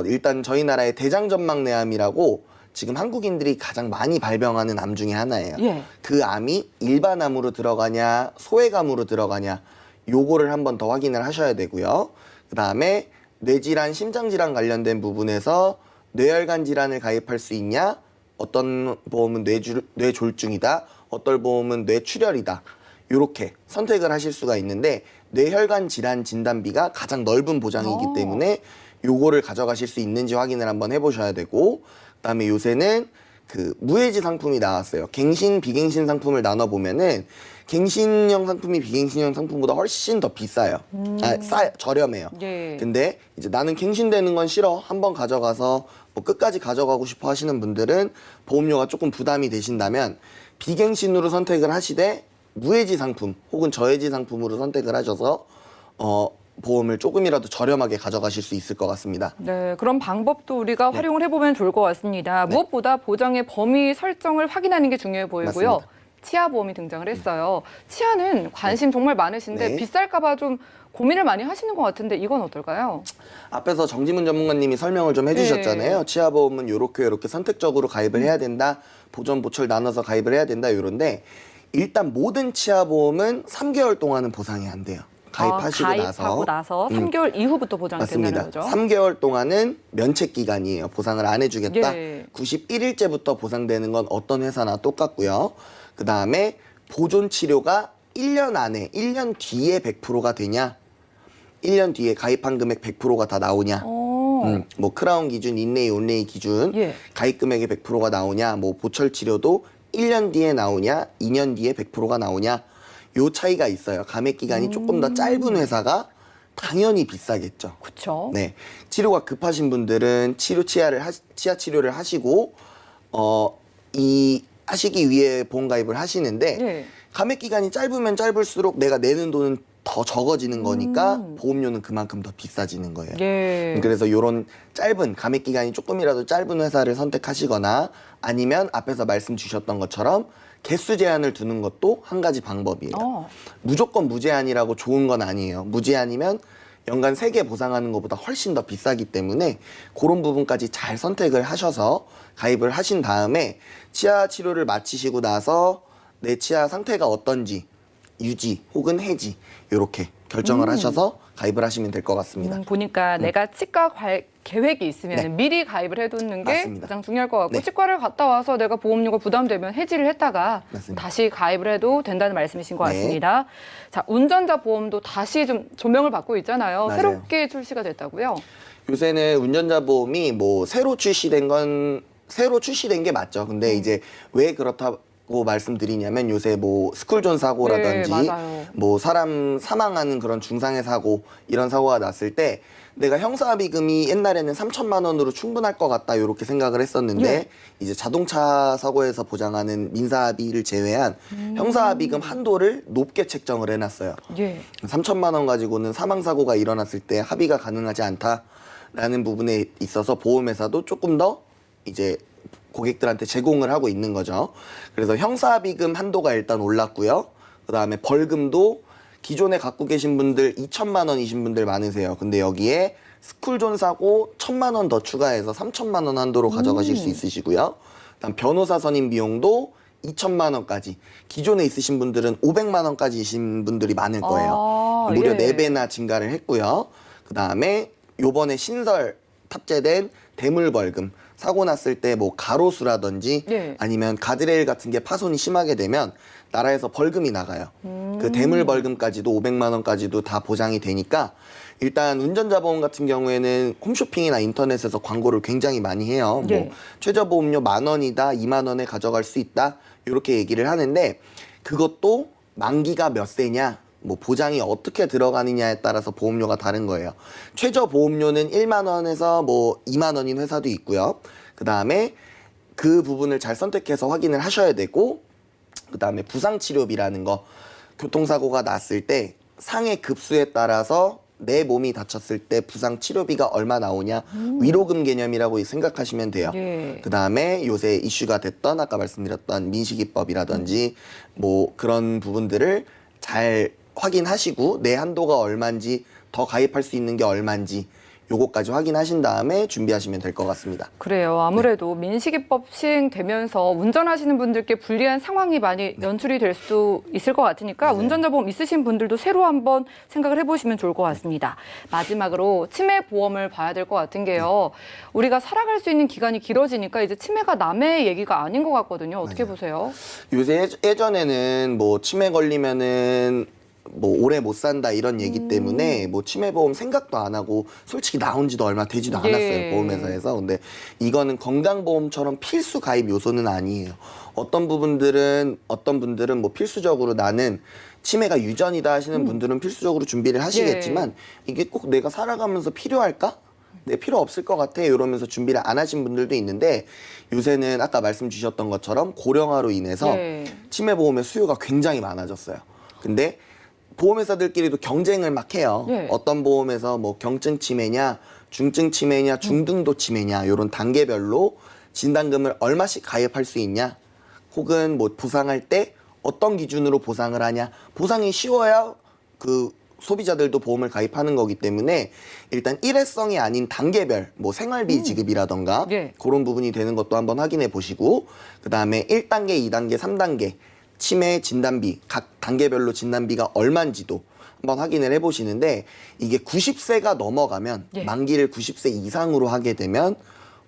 일단 저희 나라의 대장전막내암이라고 지금 한국인들이 가장 많이 발병하는 암 중에 하나예요. 예. 그 암이 일반암으로 들어가냐 소액암으로 들어가냐 요거를 한번 더 확인을 하셔야 되고요. 그다음에 뇌질환, 심장질환 관련된 부분에서 뇌혈관 질환을 가입할 수 있냐, 어떤 보험은 뇌졸중이다, 어떤 보험은 뇌출혈이다, 이렇게 선택을 하실 수가 있는데 뇌혈관 질환 진단비가 가장 넓은 보장이기 때문에 요거를 가져가실 수 있는지 확인을 한번 해보셔야 되고, 그다음에 요새는 그 무해지 상품이 나왔어요. 갱신, 비갱신 상품을 나눠보면은 갱신형 상품이 비갱신형 상품보다 훨씬 더 비싸요. 저렴해요. 예. 근데 이제 나는 갱신되는 건 싫어, 한번 가져가서 뭐 끝까지 가져가고 싶어 하시는 분들은 보험료가 조금 부담이 되신다면 비갱신으로 선택을 하시되 무해지 상품 혹은 저해지 상품으로 선택을 하셔서 보험을 조금이라도 저렴하게 가져가실 수 있을 것 같습니다. 네, 그런 방법도 우리가 활용을 해보면 좋을 것 같습니다. 무엇보다 보장의 범위 설정을 확인하는 게 중요해 보이고요. 맞습니다. 치아 보험이 등장을 했어요. 치아는 관심 정말 많으신데 네. 비쌀까 봐 좀 고민을 많이 하시는 것 같은데 이건 어떨까요? 앞에서 정지문 전문가님이 설명을 좀 해주셨잖아요. 치아보험은 요렇게 선택적으로 가입을 해야 된다. 보전, 보철 나눠서 가입을 해야 된다. 요런데 일단 모든 치아보험은 3개월 동안은 보상이 안 돼요. 가입하시고 가입하고 나서 3개월 이후부터 보장이 맞습니다. 된다는 거죠? 3개월 동안은 면책 기간이에요. 보상을 안 해주겠다. 예. 91일째부터 보상되는 건 어떤 회사나 똑같고요. 그 다음에 보존 치료가 1년 안에, 1년 뒤에 100%가 되냐? 1년 뒤에 가입한 금액 100%가 다 나오냐? 뭐 크라운 기준, 인레이, 온레이 기준, 예. 가입 금액의 100%가 나오냐? 뭐 보철 치료도 1년 뒤에 나오냐? 2년 뒤에 100%가 나오냐? 요 차이가 있어요. 감액 기간이 조금 더 짧은 회사가 당연히 비싸겠죠. 그렇죠. 네, 치료가 급하신 분들은 치아 치료를 하시고 하시기 위해 보험 가입을 하시는데 예. 감액 기간이 짧으면 짧을수록 내가 내는 돈은 더 적어지는 거니까 보험료는 그만큼 더 비싸지는 거예요. 예. 그래서 이런 짧은 감액 기간이 조금이라도 짧은 회사를 선택하시거나 아니면 앞에서 말씀 주셨던 것처럼 개수 제한을 두는 것도 한 가지 방법이에요. 무조건 무제한이라고 좋은 건 아니에요. 무제한이면 연간 3개 보상하는 것보다 훨씬 더 비싸기 때문에 그런 부분까지 잘 선택을 하셔서 가입을 하신 다음에 치아 치료를 마치시고 나서 내 치아 상태가 어떤지 유지 혹은 해지 이렇게 결정을 하셔서 가입을 하시면 될 것 같습니다. 보니까 내가 치과 갈 계획이 있으면 네. 미리 가입을 해두는 게 맞습니다. 가장 중요할 것 같고 네. 치과를 갔다 와서 내가 보험료가 부담되면 해지를 했다가 맞습니다. 다시 가입을 해도 된다는 말씀이신 것 네. 같습니다. 자, 운전자 보험도 다시 좀 조명을 받고 있잖아요. 맞아요. 새롭게 출시가 됐다고요? 요새는 운전자 보험이 뭐 새로 출시된 게 맞죠. 근데 이제 왜 그렇다고 말씀드리냐면 요새 뭐 스쿨존 사고라든지 네, 맞아요. 뭐 사람 사망하는 그런 중상해 사고 이런 사고가 났을 때 내가 형사합의금이 옛날에는 3천만 원으로 충분할 것 같다 이렇게 생각을 했었는데 예. 이제 자동차 사고에서 보장하는 민사합의를 제외한 형사합의금 한도를 높게 책정을 해놨어요. 예. 3천만 원 가지고는 사망사고가 일어났을 때 합의가 가능하지 않다라는 부분에 있어서 보험회사도 조금 더 이제 고객들한테 제공을 하고 있는 거죠. 그래서 형사합의금 한도가 일단 올랐고요. 그다음에 벌금도 기존에 갖고 계신 분들 2천만 원이신 분들 많으세요. 근데 여기에 스쿨존 사고 1,000만 원 더 추가해서 3천만 원 한도로 가져가실 수 있으시고요. 그다음 변호사 선임 비용도 2천만 원까지. 기존에 있으신 분들은 500만 원까지이신 분들이 많을 거예요. 무려 예. 4배나 증가를 했고요. 그다음에 요번에 신설 탑재된 대물 벌금, 사고 났을 때 뭐 가로수라든지 예. 아니면 가드레일 같은 게 파손이 심하게 되면 나라에서 벌금이 나가요. 그 대물 벌금까지도 500만 원까지도 다 보장이 되니까 일단 운전자 보험 같은 경우에는 홈쇼핑이나 인터넷에서 광고를 굉장히 많이 해요. 예. 뭐 최저 보험료 10,000원이다, 2만 원에 가져갈 수 있다 이렇게 얘기를 하는데 그것도 만기가 몇 세냐, 뭐 보장이 어떻게 들어가느냐에 따라서 보험료가 다른 거예요. 최저 보험료는 1만 원에서 뭐 2만 원인 회사도 있고요. 그 다음에 그 부분을 잘 선택해서 확인을 하셔야 되고, 그 다음에 부상치료비라는 거, 교통사고가 났을 때 상해 급수에 따라서 내 몸이 다쳤을 때 부상치료비가 얼마 나오냐, 위로금 개념이라고 생각하시면 돼요. 예. 그 다음에 요새 이슈가 됐던 아까 말씀드렸던 민식이법이라든지 뭐 그런 부분들을 잘 확인하시고 내 한도가 얼마인지 더 가입할 수 있는 게 얼마인지 요거까지 확인하신 다음에 준비하시면 될 것 같습니다. 그래요. 아무래도 민식이법 시행되면서 운전하시는 분들께 불리한 상황이 많이 연출이 될 수도 있을 것 같으니까 맞아요. 운전자 보험 있으신 분들도 새로 한번 생각을 해보시면 좋을 것 같습니다. 마지막으로 치매 보험을 봐야 될 것 같은 게요. 우리가 살아갈 수 있는 기간이 길어지니까 이제 치매가 남의 얘기가 아닌 것 같거든요. 어떻게 맞아요. 보세요? 요새 예전에는 뭐 치매 걸리면은 뭐 오래 못 산다 이런 얘기 때문에 뭐 치매 보험 생각도 안 하고 솔직히 나온 지도 얼마 되지도 예. 않았어요, 보험회사에서. 근데 이거는 건강보험처럼 필수 가입 요소는 아니에요. 어떤 분들은 뭐 필수적으로 나는 치매가 유전이다 하시는 분들은 필수적으로 준비를 하시겠지만 이게 꼭 내가 살아가면서 필요할까? 네, 필요 없을 것 같아 이러면서 준비를 안 하신 분들도 있는데 요새는 아까 말씀 주셨던 것처럼 고령화로 인해서 예. 치매 보험의 수요가 굉장히 많아졌어요. 근데 보험회사들끼리도 경쟁을 막 해요. 예. 어떤 보험에서 뭐 경증 치매냐, 중증 치매냐, 중등도 치매냐 이런 단계별로 진단금을 얼마씩 가입할 수 있냐, 혹은 뭐 보상할 때 어떤 기준으로 보상을 하냐. 보상이 쉬워야 그 소비자들도 보험을 가입하는 거기 때문에 일단 일회성이 아닌 단계별 뭐 생활비 지급이라던가 예. 그런 부분이 되는 것도 한번 확인해 보시고, 그다음에 1단계, 2단계, 3단계 치매 진단비 각 단계별로 진단비가 얼마인지도 한번 확인을 해보시는데, 이게 90세가 넘어가면 예. 만기를 90세 이상으로 하게 되면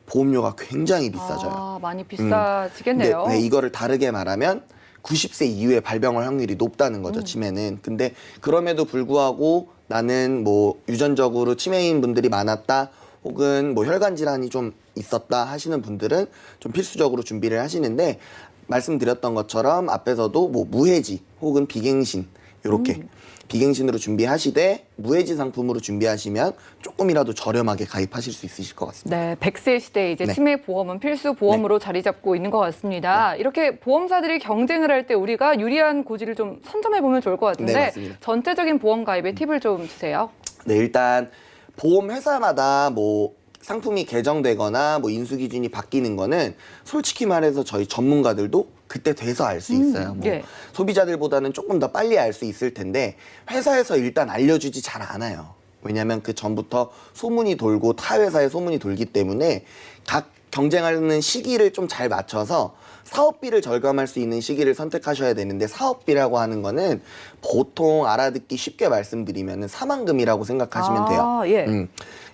보험료가 굉장히 비싸져요. 아, 많이 비싸지겠네요. 네, 이거를 다르게 말하면 90세 이후에 발병할 확률이 높다는 거죠, 치매는. 근데 그럼에도 불구하고 나는 뭐 유전적으로 치매인 분들이 많았다, 혹은 뭐 혈관 질환이 좀 있었다 하시는 분들은 좀 필수적으로 준비를 하시는데, 말씀드렸던 것처럼 앞에서도 뭐 무해지 혹은 비갱신 이렇게 비갱신으로 준비하시되 무해지 상품으로 준비하시면 조금이라도 저렴하게 가입하실 수 있으실 것 같습니다. 네, 100세 시대에 이제 네. 치매 보험은 필수 보험으로 자리 잡고 있는 것 같습니다. 이렇게 보험사들이 경쟁을 할 때 우리가 유리한 고지를 좀 선점해 보면 좋을 것 같은데 네, 맞습니다. 전체적인 보험 가입의 팁을 좀 주세요. 네, 일단 보험 회사마다 뭐 상품이 개정되거나 뭐 인수 기준이 바뀌는 거는 솔직히 말해서 저희 전문가들도 그때 돼서 알 수 있어요. 뭐 예. 소비자들보다는 조금 더 빨리 알 수 있을 텐데 회사에서 일단 알려주지 잘 않아요. 왜냐하면 그 전부터 소문이 돌고 타 회사에 소문이 돌기 때문에 각 경쟁하는 시기를 좀 잘 맞춰서 사업비를 절감할 수 있는 시기를 선택하셔야 되는데, 사업비라고 하는 거는 보통 알아듣기 쉽게 말씀드리면 사망금이라고 생각하시면 돼요. 예.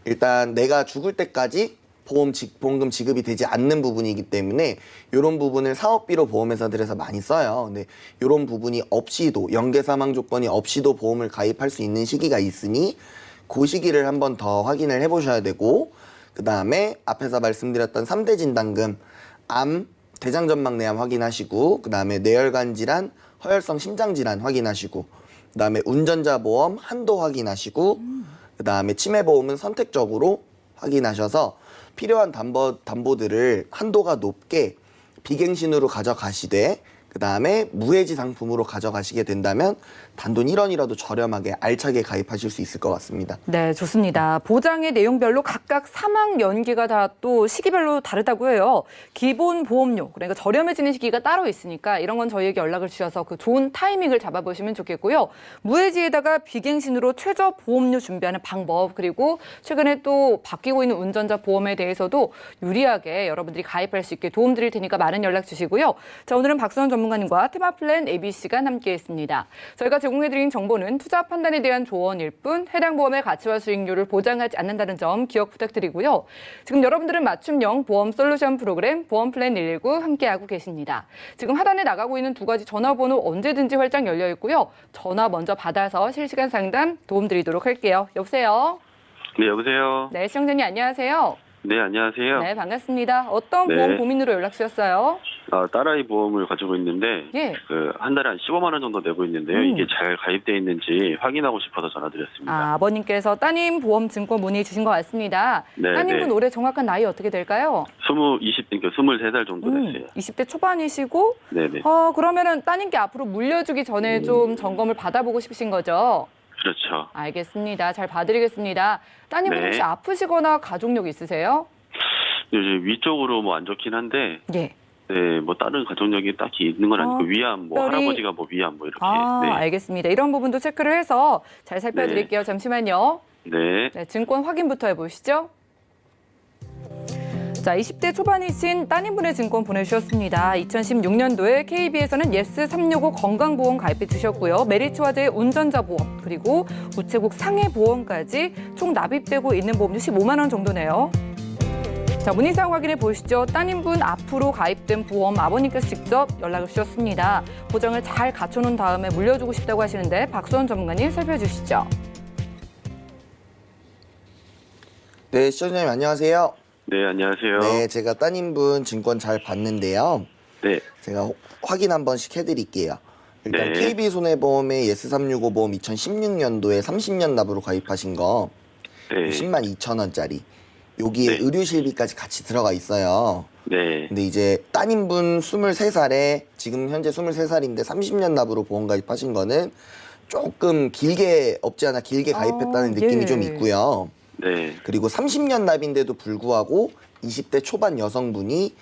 일단 내가 죽을 때까지 보험금 지급이 되지 않는 부분이기 때문에 이런 부분을 사업비로 보험회사들에서 많이 써요. 근데 이런 부분이 없이도, 연계 사망 조건이 없이도 보험을 가입할 수 있는 시기가 있으니 그 시기를 한번 더 확인을 해보셔야 되고, 그 다음에 앞에서 말씀드렸던 3대 진단금, 암, 대장전막내암 확인하시고, 그 다음에 뇌혈관 질환, 허혈성 심장 질환 확인하시고, 그 다음에 운전자 보험 한도 확인하시고, 그 다음에 치매 보험은 선택적으로 확인하셔서 필요한 담보들을 한도가 높게 비갱신으로 가져가시되, 그 다음에 무해지 상품으로 가져가시게 된다면 단돈 1원이라도 저렴하게 알차게 가입하실 수 있을 것 같습니다. 네, 좋습니다. 보장의 내용별로 각각 사망 연기가 다 또 시기별로 다르다고 해요. 기본 보험료, 그러니까 저렴해지는 시기가 따로 있으니까 이런 건 저희에게 연락을 주셔서 그 좋은 타이밍을 잡아보시면 좋겠고요. 무해지에다가 비갱신으로 최저 보험료 준비하는 방법, 그리고 최근에 또 바뀌고 있는 운전자 보험에 대해서도 유리하게 여러분들이 가입할 수 있게 도움드릴 테니까 많은 연락 주시고요. 자, 오늘은 박수원 전문가님과 테마플랜 ABC가 함께했습니다. 저희가 제공해드린 정보는 투자 판단에 대한 조언일 뿐 해당 보험의 가치와 수익률을 보장하지 않는다는 점 기억 부탁드리고요. 지금 여러분들은 맞춤형 보험 솔루션 프로그램 보험플랜 119 함께하고 계십니다. 지금 하단에 나가고 있는 두 가지 전화번호 언제든지 활짝 열려 있고요. 전화 먼저 받아서 실시간 상담 도움드리도록 할게요. 여보세요? 네, 여보세요. 네, 시청자님 안녕하세요. 네, 안녕하세요. 네, 반갑습니다. 어떤 네. 보험 고민으로 연락 주셨어요? 딸아이 보험을 가지고 있는데 예. 한 달에 한 15만 원 정도 내고 있는데요. 이게 잘 가입돼 있는지 확인하고 싶어서 전화드렸습니다. 아버님께서 따님 보험 증권 문의 주신 것 같습니다. 네, 따님분 네. 올해 정확한 나이 어떻게 될까요? 23살 정도 됐어요. 20대 초반이시고, 네, 네. 그러면은 따님께 앞으로 물려주기 전에 좀 점검을 받아보고 싶으신 거죠? 그렇죠. 알겠습니다. 잘 봐드리겠습니다. 따님분 네. 혹시 아프시거나 가족력 있으세요? 요즘 위쪽으로 뭐 안 좋긴 한데, 예. 네, 뭐 다른 가족력이 딱히 있는 건 아니고 위암, 뭐 특별히- 할아버지가 뭐 위암 뭐 이렇게. 아, 네. 알겠습니다. 이런 부분도 체크를 해서 잘 살펴드릴게요. 잠시만요. 네. 네, 증권 확인부터 해보시죠. 자, 20대 초반이신 따님분의 증권 보내주셨습니다. 2016년도에 KB에서는 예스365 건강보험 가입해 주셨고요. 메리츠화재의 운전자 보험, 그리고 우체국 상해보험까지 총 납입되고 있는 보험료 15만 원 정도네요. 자, 문의사항 확인해 보시죠. 따님분 앞으로 가입된 보험 아버님께서 직접 연락을 주셨습니다. 보장을 잘 갖춰놓은 다음에 물려주고 싶다고 하시는데 박수원 전문가님 살펴주시죠. 네, 시청자님 안녕하세요. 네, 안녕하세요. 네, 제가 따님분 증권 잘 봤는데요. 네. 제가 확인 한 번씩 해드릴게요. 일단 네. KB손해보험의 예스365 보험 2016년도에 30년 납으로 가입하신 거 네. 10만 2천 원짜리. 여기에 네. 의료실비까지 같이 들어가 있어요. 네. 근데 이제 따님분 23살에 지금 현재 23살인데 30년 납으로 보험 가입하신 거는 조금 길게 없지 않아 길게 가입했다는 느낌이 예. 좀 있고요. 네. 그리고 30년 납인데도 불구하고 20대 초반 여성분이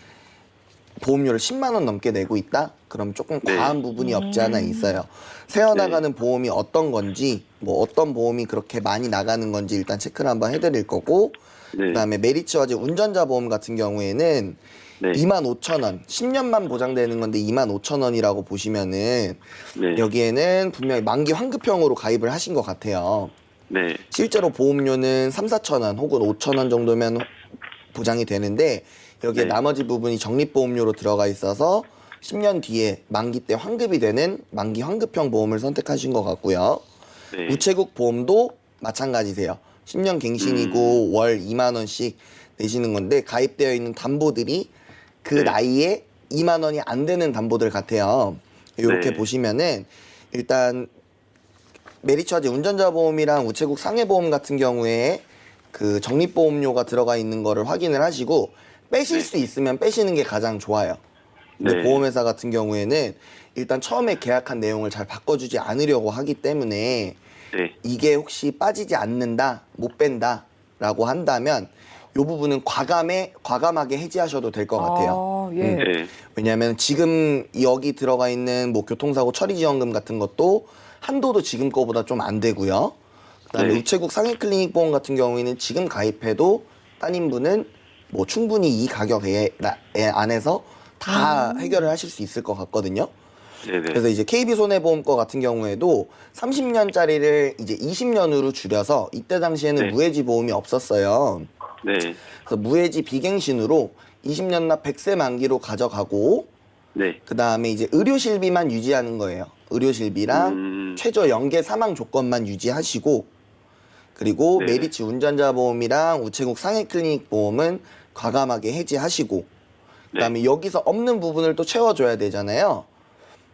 보험료를 10만 원 넘게 내고 있다? 그럼 조금 네. 과한 부분이 없지 않아 있어요. 새어나가는 보험이 어떤 건지, 뭐 어떤 보험이 그렇게 많이 나가는 건지 일단 체크를 한번 해드릴 거고, 네. 그다음에 메리츠화재 운전자 보험 같은 경우에는 네. 25,000원, 10년만 보장되는 건데 25,000원이라고 보시면은 네. 여기에는 분명히 만기 환급형으로 가입을 하신 것 같아요. 네. 실제로 보험료는 3,4,000원 혹은 5,000원 정도면 보장이 되는데 여기에 네. 나머지 부분이 적립보험료로 들어가 있어서 10년 뒤에 만기 때 환급이 되는 만기 환급형 보험을 선택하신 것 같고요. 네. 우체국 보험도 마찬가지세요. 10년 갱신이고 월 2만 원씩 내시는 건데 가입되어 있는 담보들이 그 네. 나이에 2만 원이 안 되는 담보들 같아요. 이렇게 네. 보시면은 일단 메리츠화재 운전자 보험이랑 우체국 상해보험 같은 경우에 그 적립보험료가 들어가 있는 거를 확인을 하시고 빼실 수 있으면 빼시는 게 가장 좋아요. 근데 네. 보험회사 같은 경우에는 일단 처음에 계약한 내용을 잘 바꿔주지 않으려고 하기 때문에 네. 이게 혹시 빠지지 않는다, 못 뺀다라고 한다면 이 부분은 과감하게 해지하셔도 될 것 같아요. 예. 네. 왜냐하면 지금 여기 들어가 있는 뭐 교통사고 처리지원금 같은 것도 한도도 지금 거보다 좀 안 되고요. 그다음에 네. 우체국 상해클리닉 보험 같은 경우에는 지금 가입해도 따님분은 뭐 충분히 이 가격에 안에서 다 해결을 하실 수 있을 것 같거든요. 네네. 그래서 이제 KB손해보험 거 같은 경우에도 30년짜리를 이제 20년으로 줄여서 이때 당시에는 네. 무해지 보험이 없었어요. 네. 그래서 무해지 비갱신으로 20년 납 100세 만기로 가져가고 네. 그 다음에 이제 의료실비만 유지하는 거예요. 의료실비랑 최저 연계 사망 조건만 유지하시고 그리고 네. 메리츠 운전자 보험이랑 우체국 상해클리닉 보험은 과감하게 해지하시고 그다음에 여기서 없는 부분을 또 채워줘야 되잖아요.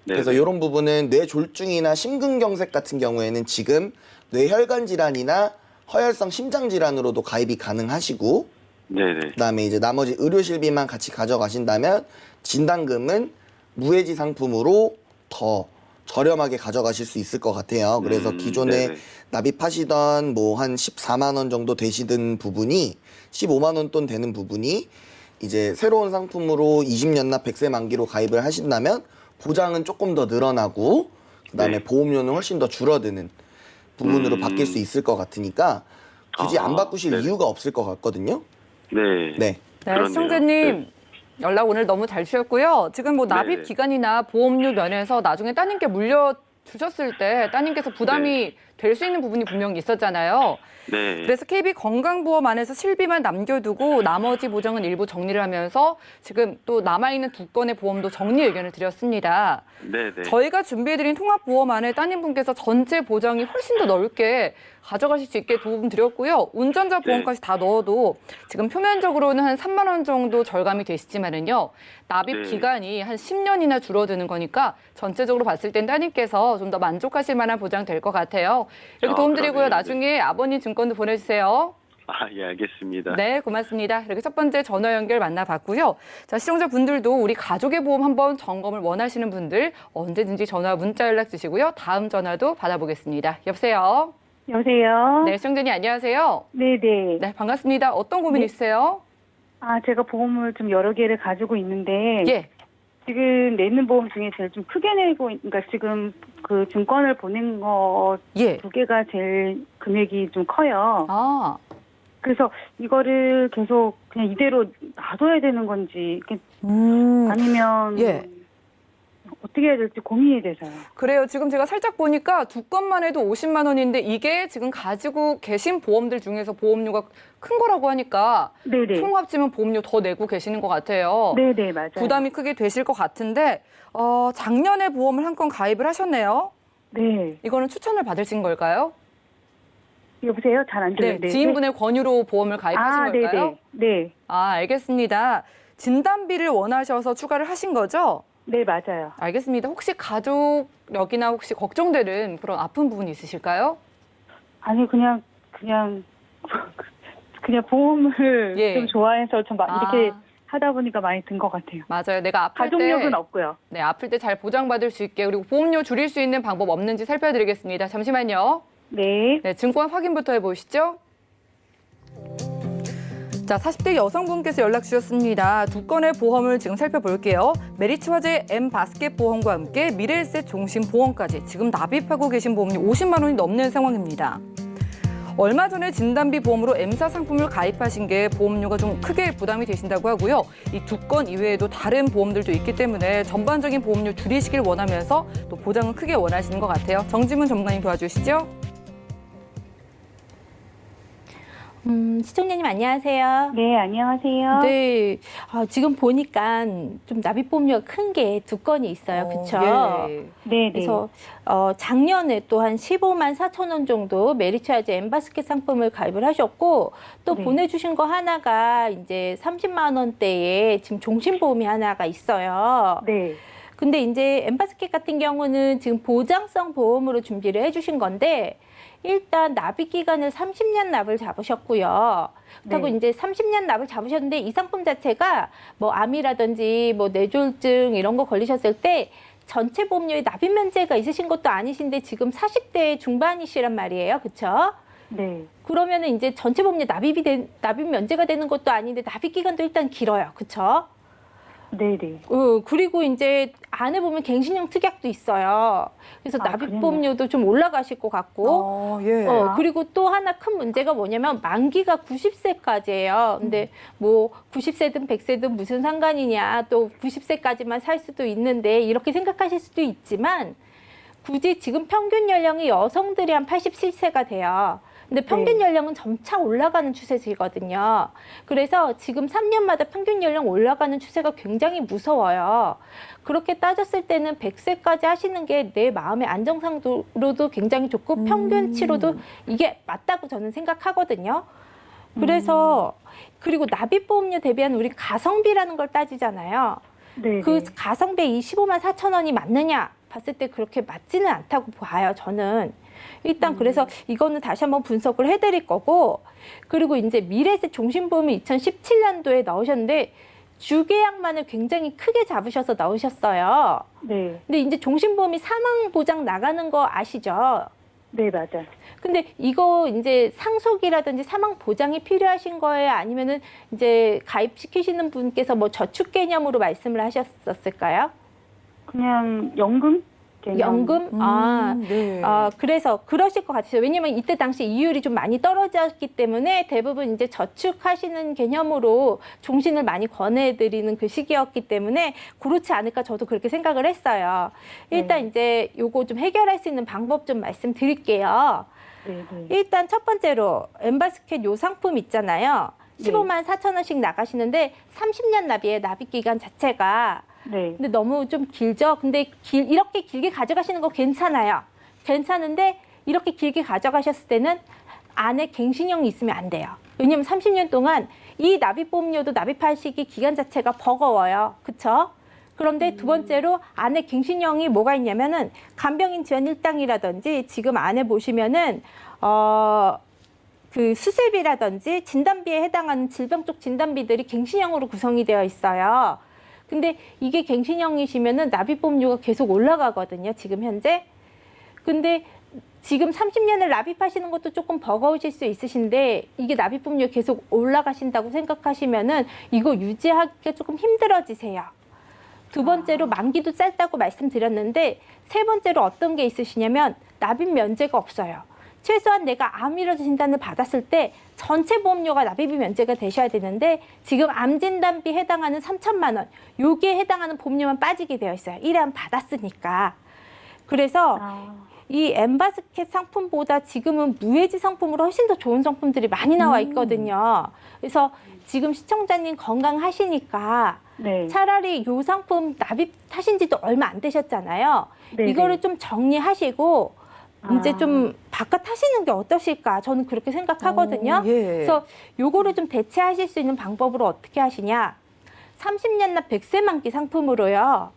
네. 그래서 이런 부분은 뇌졸중이나 심근경색 같은 경우에는 지금 뇌혈관 질환이나 허혈성 심장 질환으로도 가입이 가능하시고 네네. 그다음에 이제 나머지 의료실비만 같이 가져가신다면 진단금은 무해지 상품으로 더 저렴하게 가져가실 수 있을 것 같아요. 그래서 기존에 네네. 납입하시던 뭐 한 14만 원 정도 되시던 부분이 15만 원 돈 되는 부분이 이제 새로운 상품으로 20년 납 100세 만기로 가입을 하신다면 보장은 조금 더 늘어나고 그다음에 네. 보험료는 훨씬 더 줄어드는 부분으로 바뀔 수 있을 것 같으니까 굳이 안 바꾸실 네네. 이유가 없을 것 같거든요. 네. 네. 네, 그렇네요. 시청자님 연락 오늘 너무 잘 주셨고요. 지금 뭐 납입 네. 기간이나 보험료 면에서 나중에 따님께 물려 주셨을 때 따님께서 부담이 될 수 있는 부분이 분명히 있었잖아요. 네. 그래서 KB 건강보험 안에서 실비만 남겨두고 나머지 보장은 일부 정리를 하면서 지금 또 남아있는 2건의 보험도 정리 의견을 드렸습니다. 네네. 저희가 준비해드린 통합보험 안에 따님분께서 전체 보장이 훨씬 더 넓게 가져가실 수 있게 도움 드렸고요. 운전자 보험까지 다 넣어도 지금 표면적으로는 한 3만 원 정도 절감이 되시지만은요. 납입 네. 기간이 한 10년이나 줄어드는 거니까 전체적으로 봤을 땐 따님께서 좀 더 만족하실 만한 보장 될 것 같아요. 이렇게 도움 드리고요. 그러네요. 나중에 아버님 증권도 보내주세요. 예, 알겠습니다. 네, 고맙습니다. 이렇게 첫 번째 전화 연결 만나봤고요. 자, 시청자분들도 우리 가족의 보험 한번 점검을 원하시는 분들 언제든지 전화, 문자 연락 주시고요. 다음 전화도 받아보겠습니다. 여보세요? 여보세요? 네, 시청자님 안녕하세요. 네네. 네, 반갑습니다. 어떤 고민 있으세요? 제가 보험을 좀 여러 개를 가지고 있는데, 예. 지금 내는 보험 중에 제일 좀 크게 내고, 그러니까 지금 그 증권을 보낸 거 예. 2개가 제일 금액이 좀 커요. 아, 그래서 이거를 계속 그냥 이대로 놔둬야 되는 건지 아니면 예. 어떻게 해야 될지 고민이 돼서요. 그래요. 지금 제가 살짝 보니까 두 건만 해도 50만 원인데 이게 지금 가지고 계신 보험들 중에서 보험료가 큰 거라고 하니까 네네. 총 합치면 보험료 더 내고 계시는 것 같아요. 네네, 맞아요. 부담이 크게 되실 것 같은데 작년에 보험을 한 건 가입을 하셨네요. 네. 이거는 추천을 받으신 걸까요? 여보세요? 잘 안 들려요. 네, 지인분의 권유로 보험을 가입하신 걸까요? 네네. 네. 아, 알겠습니다. 진단비를 원하셔서 추가를 하신 거죠? 네, 맞아요. 알겠습니다. 혹시 가족력이나 혹시 걱정되는 그런 아픈 부분이 있으실까요? 아니, 그냥 보험을 예. 좀 좋아해서 좀 이렇게 아. 하다 보니까 많이 든 것 같아요. 맞아요. 내가 아플 가족력은 때, 없고요. 네, 아플 때 잘 보장받을 수 있게 그리고 보험료 줄일 수 있는 방법 없는지 살펴드리겠습니다. 잠시만요. 네. 네, 증권 확인부터 해보시죠. 자, 40대 여성분께서 연락 주셨습니다. 두 건의 보험을 지금 살펴볼게요. 메리츠 화재 M바스켓 보험과 함께 미래에셋 종신 보험까지 지금 납입하고 계신 보험료 50만 원이 넘는 상황입니다. 얼마 전에 진단비 보험으로 M사 상품을 가입하신 게 보험료가 좀 크게 부담이 되신다고 하고요. 이 두 건 이외에도 다른 보험들도 있기 때문에 전반적인 보험료 줄이시길 원하면서 또 보장은 크게 원하시는 것 같아요. 정지문 전문가님 도와주시죠. 시청자님 안녕하세요. 네, 안녕하세요. 네, 지금 보니까 좀 납입보험료가 큰 게 두 건이 있어요. 그렇죠? 예. 네, 그래서 작년에 또 한 15만 4천 원 정도 메리츠 화재 엠바스켓 상품을 가입을 하셨고 또 네. 보내주신 거 하나가 이제 30만 원대에 지금 종신보험이 하나가 있어요. 네. 근데 이제 엠바스켓 같은 경우는 지금 보장성 보험으로 준비를 해주신 건데 일단 납입 기간을 30년 납을 잡으셨고요. 그렇다고 네. 이제 30년 납을 잡으셨는데 이 상품 자체가 뭐 암이라든지 뭐 뇌졸중 이런 거 걸리셨을 때 전체 보험료에 납입 면제가 있으신 것도 아니신데 지금 40대 중반이시란 말이에요. 그렇죠? 네. 그러면은 이제 전체 보험료 납입 면제가 되는 것도 아닌데 납입 기간도 일단 길어요. 그렇죠? 네네. 그리고 이제 안에 보면 갱신형 특약도 있어요. 그래서 납입보험료도 좀 올라가실 것 같고. 예. 그리고 또 하나 큰 문제가 뭐냐면 만기가 90세까지예요. 근데 뭐 90세든 100세든 무슨 상관이냐. 또 90세까지만 살 수도 있는데 이렇게 생각하실 수도 있지만 굳이 지금 평균 연령이 여성들이 한 87세가 돼요. 근데 평균 연령은 점차 올라가는 추세이거든요. 그래서 지금 3년마다 평균 연령 올라가는 추세가 굉장히 무서워요. 그렇게 따졌을 때는 100세까지 하시는 게 내 마음의 안정상으로도 굉장히 좋고 평균치로도 이게 맞다고 저는 생각하거든요. 그래서 그리고 납입보험료 대비한 우리 가성비라는 걸 따지잖아요. 네. 그 가성비 25만 4천 원이 맞느냐 봤을 때 그렇게 맞지는 않다고 봐요. 저는. 일단 그래서 이거는 다시 한번 분석을 해드릴 거고 그리고 이제 미래에셋 종신보험이 2017년도에 나오셨는데 주계약만을 굉장히 크게 잡으셔서 나오셨어요. 네. 근데 이제 종신보험이 사망 보장 나가는 거 아시죠? 네, 맞아요. 근데 이거 이제 상속이라든지 사망 보장이 필요하신 거예요? 아니면은 이제 가입시키시는 분께서 뭐 저축 개념으로 말씀을 하셨었을까요? 그냥 연금? 개념. 연금? 네. 그래서 그러실 것 같아요. 왜냐면 이때 당시 이율이 좀 많이 떨어졌기 때문에 대부분 이제 저축하시는 개념으로 종신을 많이 권해드리는 그 시기였기 때문에 그렇지 않을까 저도 그렇게 생각을 했어요. 일단 이제 요거 좀 해결할 수 있는 방법 좀 말씀드릴게요. 네, 네. 일단 첫 번째로 엠바스켓 요 상품 있잖아요. 15만 4천 원씩 나가시는데 30년 납이에요. 납입 기간 자체가. 네. 근데 너무 좀 길죠? 근데 이렇게 길게 가져가시는 거 괜찮아요. 괜찮은데 이렇게 길게 가져가셨을 때는 안에 갱신형이 있으면 안 돼요. 왜냐면 30년 동안 이 납입보험료도 납입하시기 기간 자체가 버거워요. 그쵸? 그런데 두 번째로 안에 갱신형이 뭐가 있냐면은 간병인 지원 일당이라든지 지금 안에 보시면은 그 수술비라든지 진단비에 해당하는 질병 쪽 진단비들이 갱신형으로 구성이 되어 있어요. 근데 이게 갱신형이시면은 납입보험료가 계속 올라가거든요. 지금 현재. 근데 지금 30년을 납입하시는 것도 조금 버거우실 수 있으신데 이게 납입보험료 계속 올라가신다고 생각하시면은 이거 유지하기가 조금 힘들어지세요. 두 번째로 만기도 짧다고 말씀드렸는데 세 번째로 어떤 게 있으시냐면 납입 면제가 없어요. 최소한 내가 암이라도 진단을 받았을 때 전체 보험료가 납입이 면제가 되셔야 되는데 지금 암 진단비 해당하는 3천만 원, 여기에 해당하는 보험료만 빠지게 되어 있어요. 1회 암 받았으니까. 그래서 이 엠바스켓 상품보다 지금은 무해지 상품으로 훨씬 더 좋은 상품들이 많이 나와 있거든요. 그래서 지금 시청자님 건강하시니까 네. 차라리 이 상품 납입하신 지도 얼마 안 되셨잖아요. 네네. 이거를 좀 정리하시고 이제 좀 바깥 하시는 게 어떠실까? 저는 그렇게 생각하거든요. 예. 그래서 요거를 좀 대체하실 수 있는 방법으로 어떻게 하시냐? 30년 납 100세 만기 상품으로요.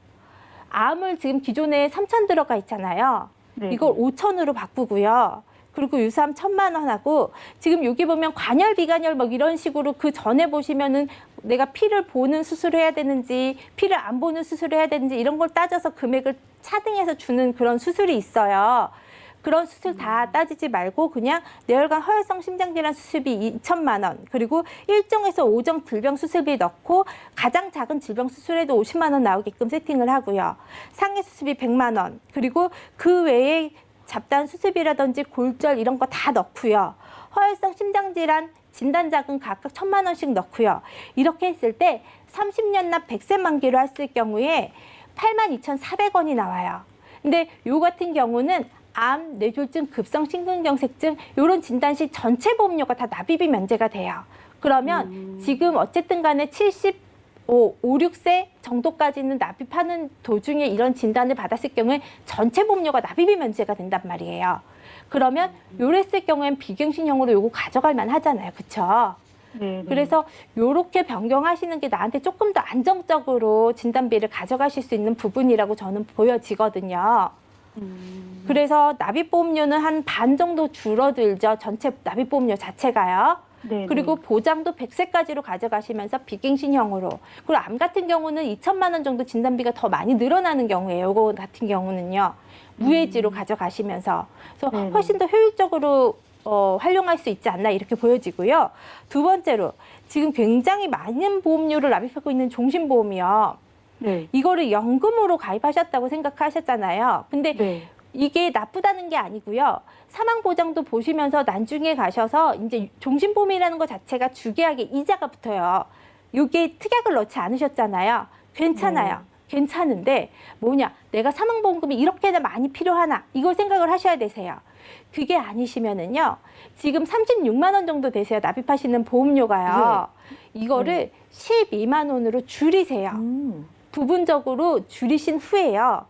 암을 지금 기존에 3천 들어가 있잖아요. 네. 이걸 5천으로 바꾸고요. 그리고 유사암 1,000만 원 하고 지금 여기 보면 관열, 비관열 뭐 이런 식으로 그 전에 보시면은 내가 피를 보는 수술을 해야 되는지 피를 안 보는 수술을 해야 되는지 이런 걸 따져서 금액을 차등해서 주는 그런 수술이 있어요. 그런 수술 다 따지지 말고 그냥 뇌혈관 허혈성 심장질환 수술비 2천만 원 그리고 1정에서 5정 질병 수술비 넣고 가장 작은 질병 수술에도 50만 원 나오게끔 세팅을 하고요. 상해 수술비 100만 원 그리고 그 외에 잡다한 수술비라든지 골절 이런 거 다 넣고요. 허혈성 심장질환 진단 자금 각각 1,000만 원씩 넣고요. 이렇게 했을 때 30년 납 100세 만기로 했을 경우에 82,400원이 나와요. 근데 요 같은 경우는 암, 뇌졸중, 급성 심근경색증 이런 진단 시 전체 보험료가 다 납입이 면제가 돼요. 그러면 지금 어쨌든 간에 5, 6세 정도까지는 납입하는 도중에 이런 진단을 받았을 경우에 전체 보험료가 납입이 면제가 된단 말이에요. 그러면 요랬을 경우엔 비갱신형으로 요거 가져갈 만 하잖아요. 그렇죠? 네. 그래서 요렇게 변경하시는 게 나한테 조금 더 안정적으로 진단비를 가져가실 수 있는 부분이라고 저는 보여지거든요. 그래서 납입보험료는 한 반 정도 줄어들죠. 전체 납입보험료 자체가요. 네. 그리고 보장도 100세까지로 가져가시면서 비갱신형으로. 그리고 암 같은 경우는 2천만 원 정도 진단비가 더 많이 늘어나는 경우예요. 이거 같은 경우는요. 무해지로 가져가시면서. 그래서 네네. 훨씬 더 효율적으로 활용할 수 있지 않나 이렇게 보여지고요. 두 번째로 지금 굉장히 많은 보험료를 납입하고 있는 종신보험이요. 네. 이거를 연금으로 가입하셨다고 생각하셨잖아요. 근데 네. 이게 나쁘다는 게 아니고요. 사망보장도 보시면서 나중에 가셔서 이제 종신보험이라는 것 자체가 주계약에 이자가 붙어요. 이게 특약을 넣지 않으셨잖아요. 괜찮아요. 괜찮은데 뭐냐. 내가 사망보험금이 이렇게나 많이 필요하나. 이걸 생각을 하셔야 되세요. 그게 아니시면은요. 지금 36만 원 정도 되세요. 납입하시는 보험료가요. 이거를 12만 원으로 줄이세요. 부분적으로 줄이신 후에요.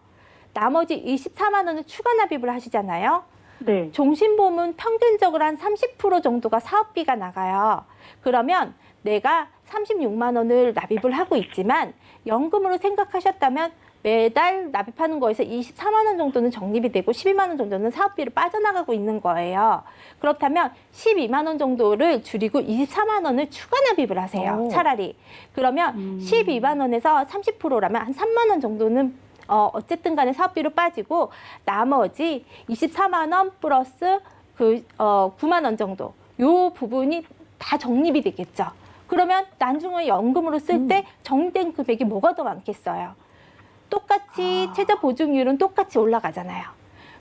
나머지 24만 원을 추가 납입을 하시잖아요. 네. 종신보험은 평균적으로 한 30% 정도가 사업비가 나가요. 그러면 내가 36만 원을 납입을 하고 있지만 연금으로 생각하셨다면 매달 납입하는 거에서 24만 원 정도는 적립이 되고 12만 원 정도는 사업비로 빠져나가고 있는 거예요. 그렇다면 12만 원 정도를 줄이고 24만 원을 추가 납입을 하세요. 차라리. 그러면 12만 원에서 30%라면 한 3만 원 정도는 어쨌든 간에 사업비로 빠지고 나머지 24만 원 플러스 9만 원 정도 요 부분이 다 적립이 되겠죠. 그러면 나중에 연금으로 쓸 때 정리된 금액이 뭐가 더 많겠어요. 똑같이 최저 보증률은 똑같이 올라가잖아요.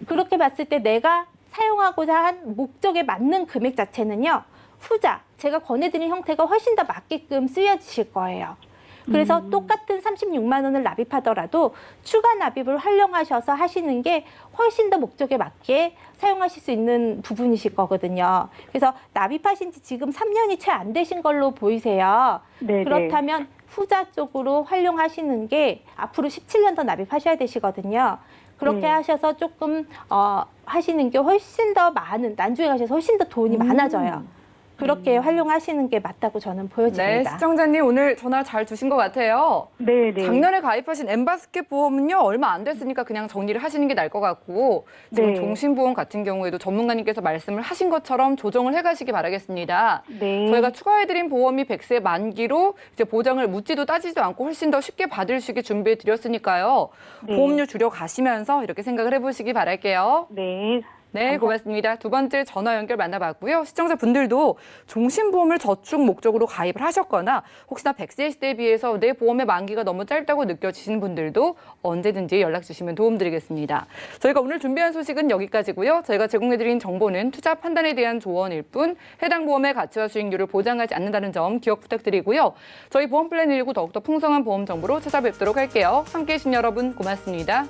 그렇게 봤을 때 내가 사용하고자 한 목적에 맞는 금액 자체는요. 후자, 제가 권해드린 형태가 훨씬 더 맞게끔 쓰여지실 거예요. 그래서 똑같은 36만 원을 납입하더라도 추가 납입을 활용하셔서 하시는 게 훨씬 더 목적에 맞게 사용하실 수 있는 부분이실 거거든요. 그래서 납입하신 지 지금 3년이 채 안 되신 걸로 보이세요. 네. 그렇다면 후자 쪽으로 활용하시는 게 앞으로 17년 더 납입하셔야 되시거든요. 그렇게 하셔서 조금 하시는 게 훨씬 더 많은, 나중에 가셔서 훨씬 더 돈이 많아져요. 그렇게 활용하시는 게 맞다고 저는 네, 보여집니다. 시청자님 오늘 전화 잘 주신 것 같아요. 네. 네. 작년에 가입하신 엠바스켓 보험은요 얼마 안 됐으니까 그냥 정리를 하시는 게 나을 것 같고 지금 네. 종신보험 같은 경우에도 전문가님께서 말씀을 하신 것처럼 조정을 해가시기 바라겠습니다. 네. 저희가 추가해드린 보험이 100세 만기로 이제 보장을 묻지도 따지지도 않고 훨씬 더 쉽게 받을 수 있게 준비해드렸으니까요. 네. 보험료 줄여 가시면서 이렇게 생각을 해보시기 바랄게요. 네. 네, 고맙습니다. 두 번째 전화 연결 만나봤고요. 시청자분들도 종신보험을 저축 목적으로 가입을 하셨거나 혹시나 100세 시대에 비해서 내 보험의 만기가 너무 짧다고 느껴지시는 분들도 언제든지 연락 주시면 도움드리겠습니다. 저희가 오늘 준비한 소식은 여기까지고요. 저희가 제공해드린 정보는 투자 판단에 대한 조언일 뿐 해당 보험의 가치와 수익률을 보장하지 않는다는 점 기억 부탁드리고요. 저희 보험 플랜 119 더욱더 풍성한 보험 정보로 찾아뵙도록 할게요. 함께해 주신 여러분 고맙습니다.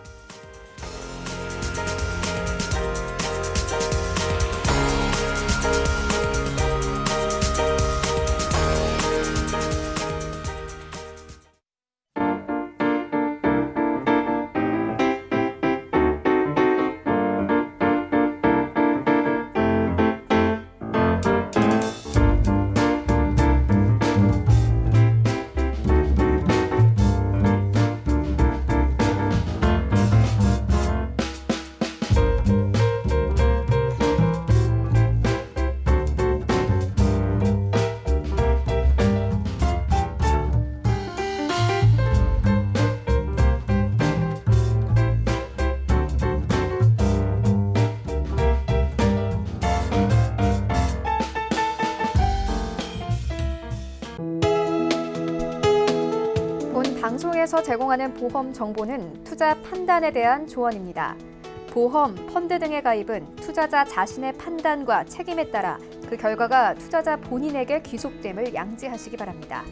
방송에서 제공하는 보험 정보는 투자 판단에 대한 조언입니다. 보험, 펀드 등의 가입은 투자자 자신의 판단과 책임에 따라 그 결과가 투자자 본인에게 귀속됨을 양지하시기 바랍니다.